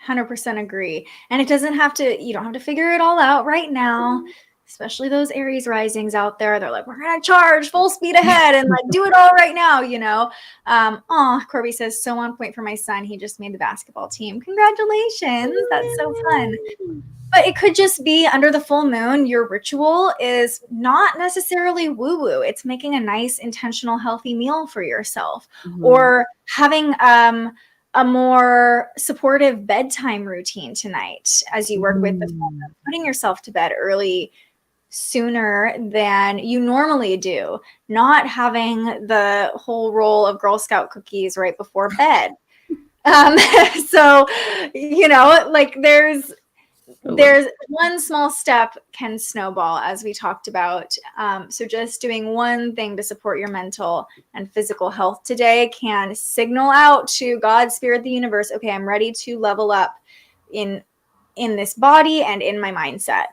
100% agree. And you don't have to figure it all out right now, especially those Aries risings out there. They're like, we're going to charge full speed ahead and like do it all right now, you know? Corby says, so on point for my son. He just made the basketball team. Congratulations. That's so fun. But it could just be under the full moon, your ritual is not necessarily woo-woo. It's making a nice, intentional, healthy meal for yourself, or having a more supportive bedtime routine tonight as you work with the full moon, putting yourself to bed early, sooner than you normally do, not having the whole roll of Girl Scout cookies right before bed. So, you know, like there's one small step can snowball, as we talked about. So just doing one thing to support your mental and physical health today can signal out to God, Spirit, the universe, okay, I'm ready to level up in this body and in my mindset.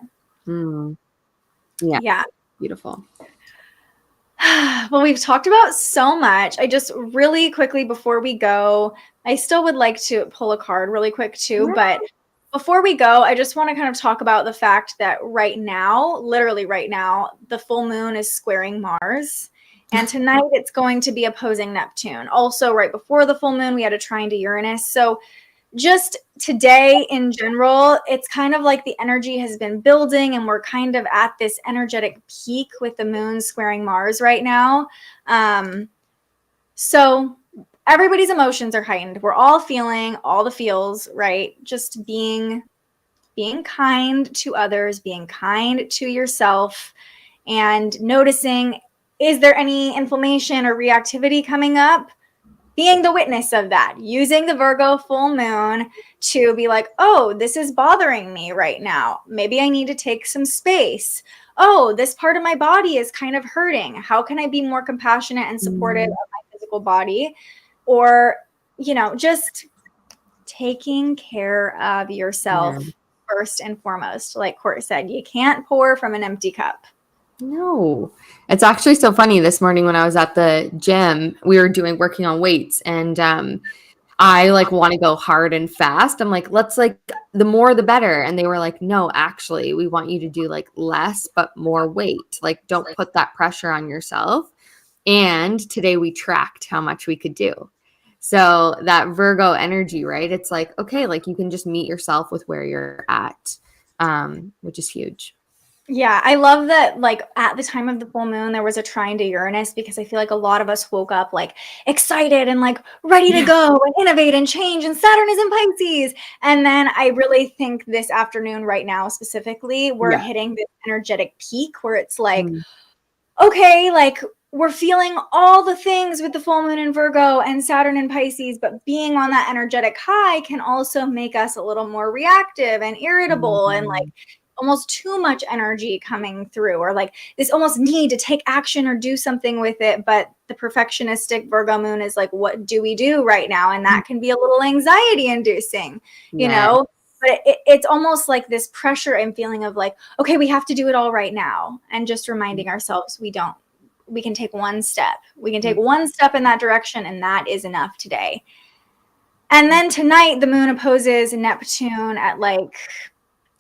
Yeah. Beautiful. Well, we've talked about so much. I just really quickly before we go, I still would like to pull a card really quick too, but before we go, I just want to kind of talk about the fact that right now, literally right now, the full moon is squaring Mars. And tonight it's going to be opposing Neptune. Also, right before the full moon, we had a trine to Uranus. So just today in general, it's kind of like the energy has been building and we're kind of at this energetic peak with the moon squaring Mars right now. So everybody's emotions are heightened. We're all feeling all the feels, right? Just being kind to others, being kind to yourself, and noticing, is there any inflammation or reactivity coming up? being the witness of that, using the Virgo full moon to be like, oh, this is bothering me right now. Maybe I need to take some space. Oh, this part of my body is kind of hurting. How can I be more compassionate and supportive of my physical body? Or, just taking care of yourself first and foremost. Like Court said, you can't pour from an empty cup. No, it's actually so funny. This morning when I was at the gym, we were working on weights, and I want to go hard and fast. I'm like, let's the more the better. And they were like, no, actually, we want you to do less but more weight. Don't put that pressure on yourself. And today we tracked how much we could do. So that Virgo energy, right? It's okay, you can just meet yourself with where you're at, which is huge. Yeah, I love that, at the time of the full moon, there was a trine to Uranus, because I feel like a lot of us woke up, excited and, ready to go and innovate and change, and Saturn is in Pisces. And then I really think this afternoon right now specifically, we're hitting this energetic peak where it's okay, we're feeling all the things with the full moon in Virgo and Saturn in Pisces, but being on that energetic high can also make us a little more reactive and irritable and almost too much energy coming through, or this almost need to take action or do something with it. But the perfectionistic Virgo moon is what do we do right now? And that can be a little anxiety inducing, you know, but it's almost this pressure and feeling of okay, we have to do it all right now. And just reminding ourselves, we can take one step. We can take one step in that direction, and that is enough today. And then tonight, the moon opposes Neptune at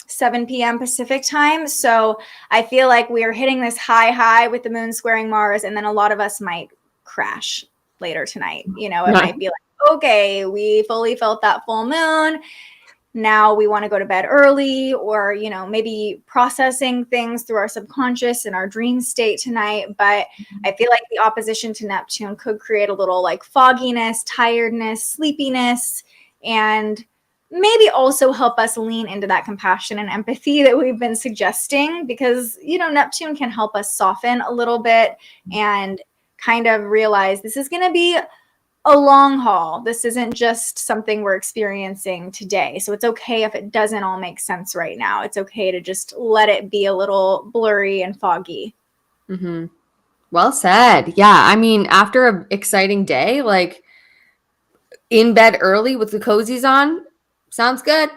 7 p.m. Pacific time. So I feel like we are hitting this high with the moon squaring Mars, and then a lot of us might crash later tonight. It might be okay, we fully felt that full moon. Now we want to go to bed early, or, maybe processing things through our subconscious and our dream state tonight. But I feel like the opposition to Neptune could create a little fogginess, tiredness, sleepiness, and maybe also help us lean into that compassion and empathy that we've been suggesting, because, Neptune can help us soften a little bit and kind of realize this is going to be a long haul. This isn't just something we're experiencing today. So it's okay if it doesn't all make sense right now. It's okay to just let it be a little blurry and foggy. Mm-hmm. Well said. Yeah. I mean, after an exciting day, in bed early with the cozies on, sounds good.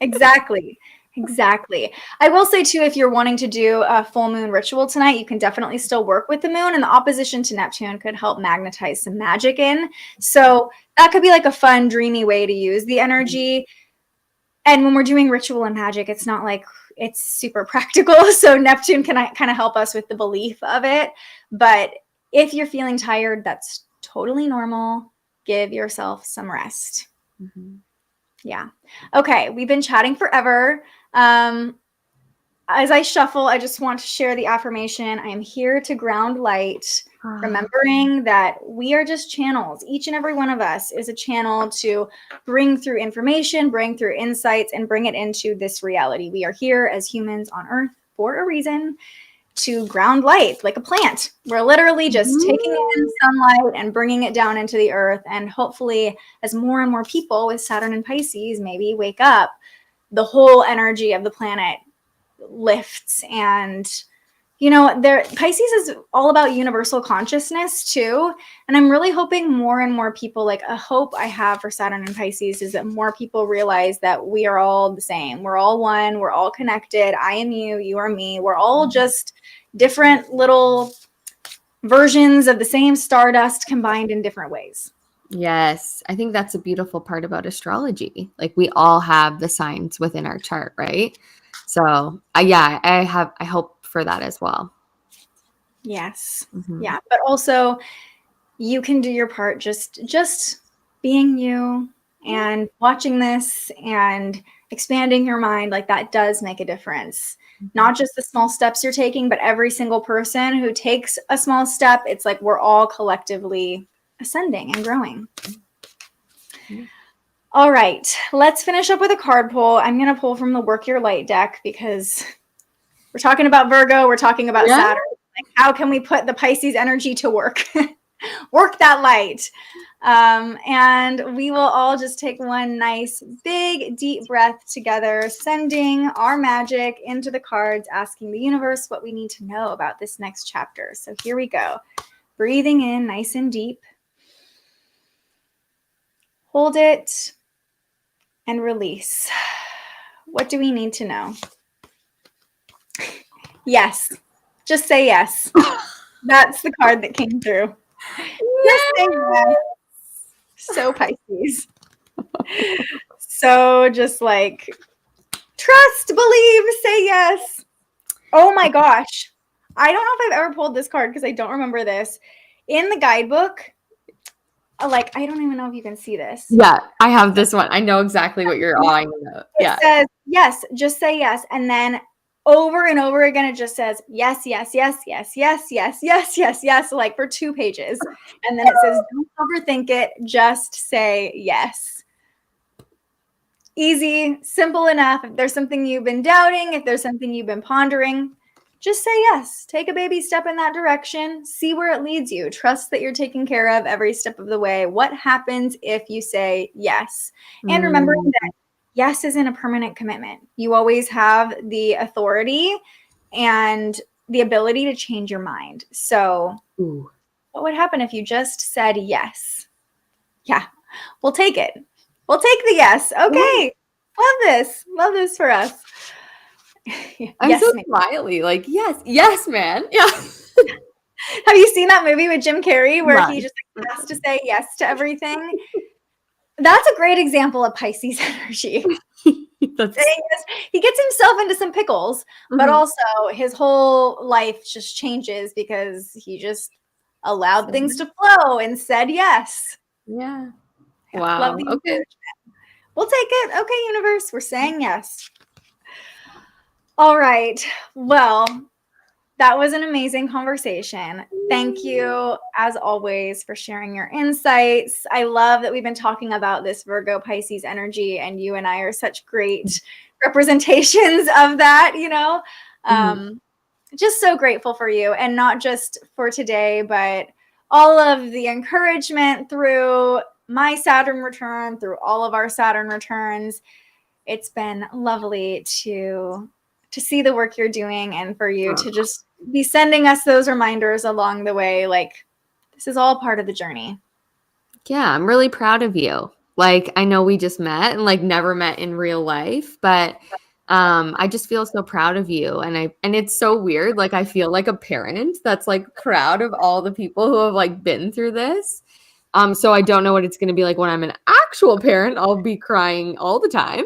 Exactly. I will say too, if you're wanting to do a full moon ritual tonight, you can definitely still work with the moon, and the opposition to Neptune could help magnetize some magic in. So that could be a fun, dreamy way to use the energy. And when we're doing ritual and magic, it's not it's super practical. So Neptune can kind of help us with the belief of it. But if you're feeling tired, that's totally normal. Give yourself some rest. Mm-hmm. Yeah. Okay. We've been chatting forever. As I shuffle, I just want to share the affirmation. I am here to ground light, remembering that we are just channels. Each and every one of us is a channel to bring through information, bring through insights, and bring it into this reality. We are here as humans on Earth for a reason, to ground light like a plant. We're literally just taking in sunlight and bringing it down into the earth. And hopefully, as more and more people with Saturn and Pisces maybe wake up, the whole energy of the planet lifts. And Pisces is all about universal consciousness too. And I'm really hoping more and more people, a hope I have for Saturn and Pisces is that more people realize that we are all the same. We're all one. We're all connected. I am you. You are me. We're all just different little versions of the same stardust combined in different ways. Yes. I think that's a beautiful part about astrology. We all have the signs within our chart, right? So I hope for that as well. Yes. Mm-hmm. Yeah. But also you can do your part, just being you and watching this and expanding your mind. That does make a difference. Mm-hmm. Not just the small steps you're taking, but every single person who takes a small step, it's we're all collectively ascending and growing. Mm-hmm. All right, let's finish up with a card pull. I'm going to pull from the Work Your Light deck, because we're talking about Virgo. We're talking about Saturn. How can we put the Pisces energy to work? Work that light. And we will all just take one nice, big, deep breath together, sending our magic into the cards, asking the universe what we need to know about this next chapter. So here we go. Breathing in nice and deep. Hold it and release. What do we need to know? Yes. Just say yes. That's the card that came through. Just say yes. So Pisces. So just like trust, believe, say yes. Oh my gosh. I don't know if I've ever pulled this card because I don't remember this. In the guidebook, like, I don't even know if you can see this. Yeah, I have this one. I know exactly what you're eyeing about. It says, yes, just say yes. And then over and over again, it just says, yes, yes, yes, yes, yes, yes, yes, yes, yes, like for 2 pages. And then it says, don't overthink it, just say yes. Easy, simple enough. If there's something you've been doubting, if there's something you've been pondering, just say yes. Take a baby step in that direction. See where it leads you. Trust that you're taken care of every step of the way. What happens if you say yes? And remembering that yes isn't a permanent commitment. You always have the authority and the ability to change your mind. So what would happen if you just said yes? Yeah, we'll take it. We'll take the yes. Okay. Love this. Love this for us. I'm yes, so man. smiley. Like, yes, man. Yeah. Have you seen that movie with Jim Carrey where he just has to say yes to everything? That's a great example of Pisces energy. He gets himself into some pickles, but also his whole life just changes because he just allowed things to flow and said yes. Yeah. Wow. Love the encouragement. We'll take it. Okay, universe, we're saying yes. All right. Well, that was an amazing conversation. Thank you, as always, for sharing your insights. I love that we've been talking about this Virgo Pisces energy, and you and I are such great representations of that, you know? Just so grateful for you, and not just for today, but all of the encouragement through my Saturn return, through all of our Saturn returns. It's been lovely to see the work you're doing, and for you to just be sending us those reminders along the way. Like, this is all part of the journey. Yeah, I'm really proud of you. Like, I know we just met and like never met in real life, but I just feel so proud of you. And it's so weird. Like, I feel like a parent that's like proud of all the people who have like been through this. So I don't know what it's going to be like when I'm an actual parent. I'll be crying all the time.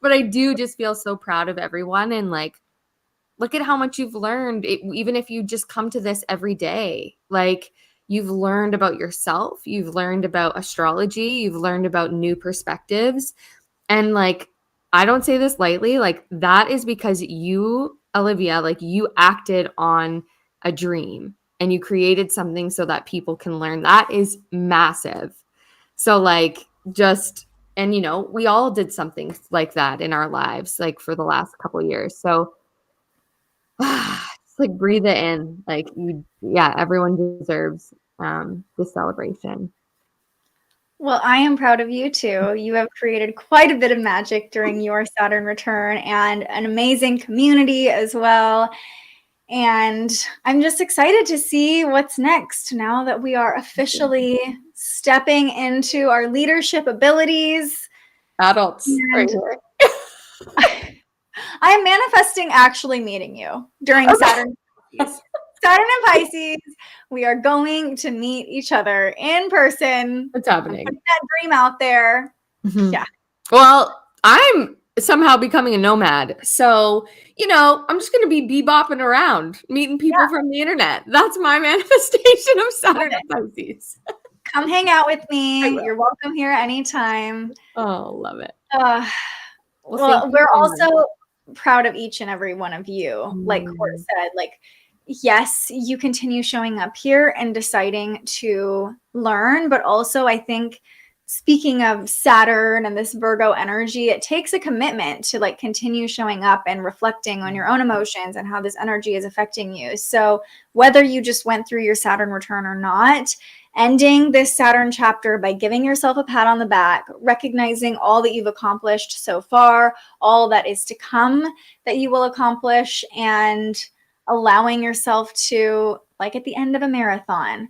But I do just feel so proud of everyone, and like, look at how much you've learned. Even if you just come to this every day, like, you've learned about yourself, you've learned about astrology, you've learned about new perspectives. And like, I don't say this lightly, like, that is because you, Olivia, like, you acted on a dream and you created something so that people can learn. That is massive. So like, and you know, we all did something like that in our lives, like for the last couple of years. So just like breathe it in. Like, everyone deserves this celebration. Well, I am proud of you too. You have created quite a bit of magic during your Saturn return, and an amazing community as well. And I'm just excited to see what's next now that we are officially stepping into our leadership abilities. Adults. Right. I am manifesting actually meeting you during Saturn and Pisces. Saturn and Pisces, we are going to meet each other in person. What's happening? Putting that dream out there. Yeah. Well, I'm somehow becoming a nomad. So, you know, I'm just going to be bebopping around, meeting people from the internet. That's my manifestation of Saturn and Pisces. Come hang out with me. You're welcome here anytime. Oh, love it. Well, we're also proud of each and every one of you. Like Court said, like, yes, you continue showing up here and deciding to learn, but also I think speaking of Saturn and this Virgo energy, it takes a commitment to like continue showing up and reflecting on your own emotions and how this energy is affecting you. So whether you just went through your Saturn return or not, ending this Saturn chapter by giving yourself a pat on the back, recognizing all that you've accomplished so far, all that is to come that you will accomplish, and allowing yourself to, like at the end of a marathon,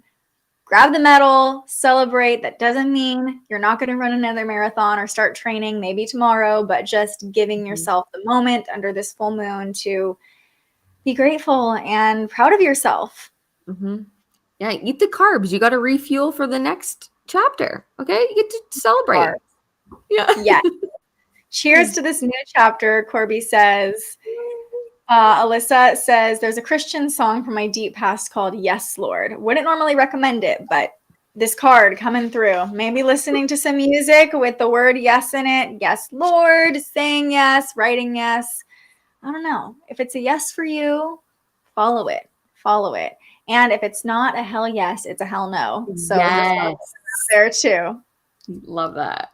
grab the medal, celebrate. That doesn't mean you're not going to run another marathon or start training maybe tomorrow, but just giving yourself the moment under this full moon to be grateful and proud of yourself. Mm-hmm. Yeah, eat the carbs. You got to refuel for the next chapter. Okay, you get to celebrate. Carbs. Yeah. Yeah. Cheers to this new chapter, Corby says. Alyssa says, there's a Christian song from my deep past called Yes, Lord. Wouldn't normally recommend it, but this card coming through. Maybe listening to some music with the word yes in it. Yes, Lord. Saying yes, writing yes. I don't know. If it's a yes for you, follow it. Follow it. And if it's not a hell yes, it's a hell no. So yes. There too. Love that.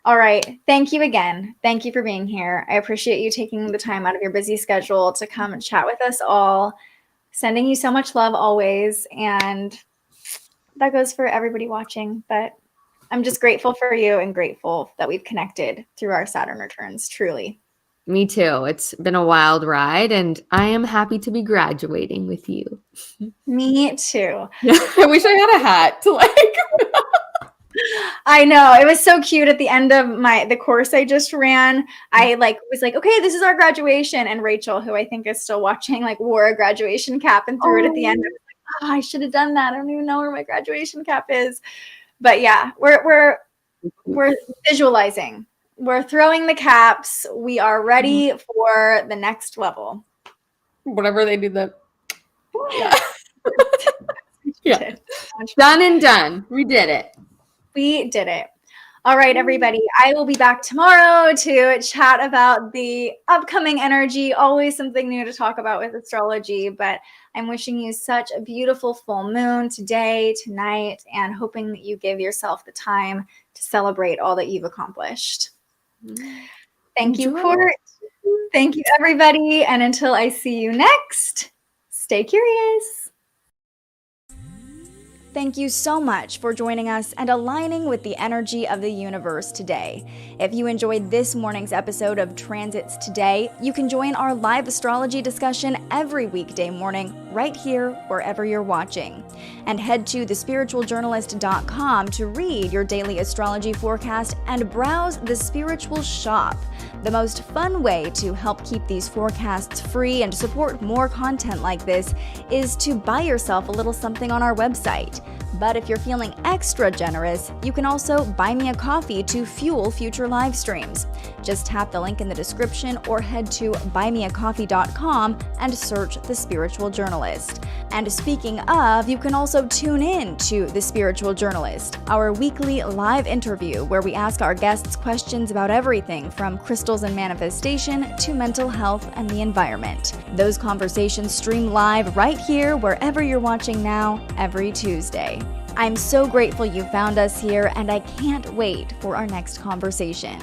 All right. Thank you again. Thank you for being here. I appreciate you taking the time out of your busy schedule to come and chat with us all. Sending you so much love always. And that goes for everybody watching. But I'm just grateful for you and grateful that we've connected through our Saturn returns. Truly. Me too. It's been a wild ride, and I am happy to be graduating with you. Me too. I wish I had a hat to like... I know. It was so cute at the end of the course I just ran. I was like, okay, this is our graduation. And Rachel, who I think is still watching, like wore a graduation cap and threw it at the end. I was like, oh, I should have done that. I don't even know where my graduation cap is. But yeah, we're visualizing. We're throwing the caps. We are ready for the next level. Whatever they do the yeah. Yeah. Done and done. We did it. We did it. All right, everybody. I will be back tomorrow to chat about the upcoming energy. Always something new to talk about with astrology, but I'm wishing you such a beautiful full moon today, tonight, and hoping that you give yourself the time to celebrate all that you've accomplished. Thank you, Court. Thank you, everybody. And until I see you next, stay curious. Thank you so much for joining us and aligning with the energy of the universe today. If you enjoyed this morning's episode of Transits Today, you can join our live astrology discussion every weekday morning right here wherever you're watching. And head to thespiritualjournalist.com to read your daily astrology forecast and browse the Spiritual Shop. The most fun way to help keep these forecasts free and support more content like this is to buy yourself a little something on our website. But if you're feeling extra generous, you can also buy me a coffee to fuel future live streams. Just tap the link in the description or head to buymeacoffee.com and search The Spiritual Journalist. And speaking of, you can also tune in to The Spiritual Journalist, our weekly live interview where we ask our guests questions about everything from crystals and manifestation to mental health and the environment. Those conversations stream live right here wherever you're watching now every Tuesday. I'm so grateful you found us here, and I can't wait for our next conversation.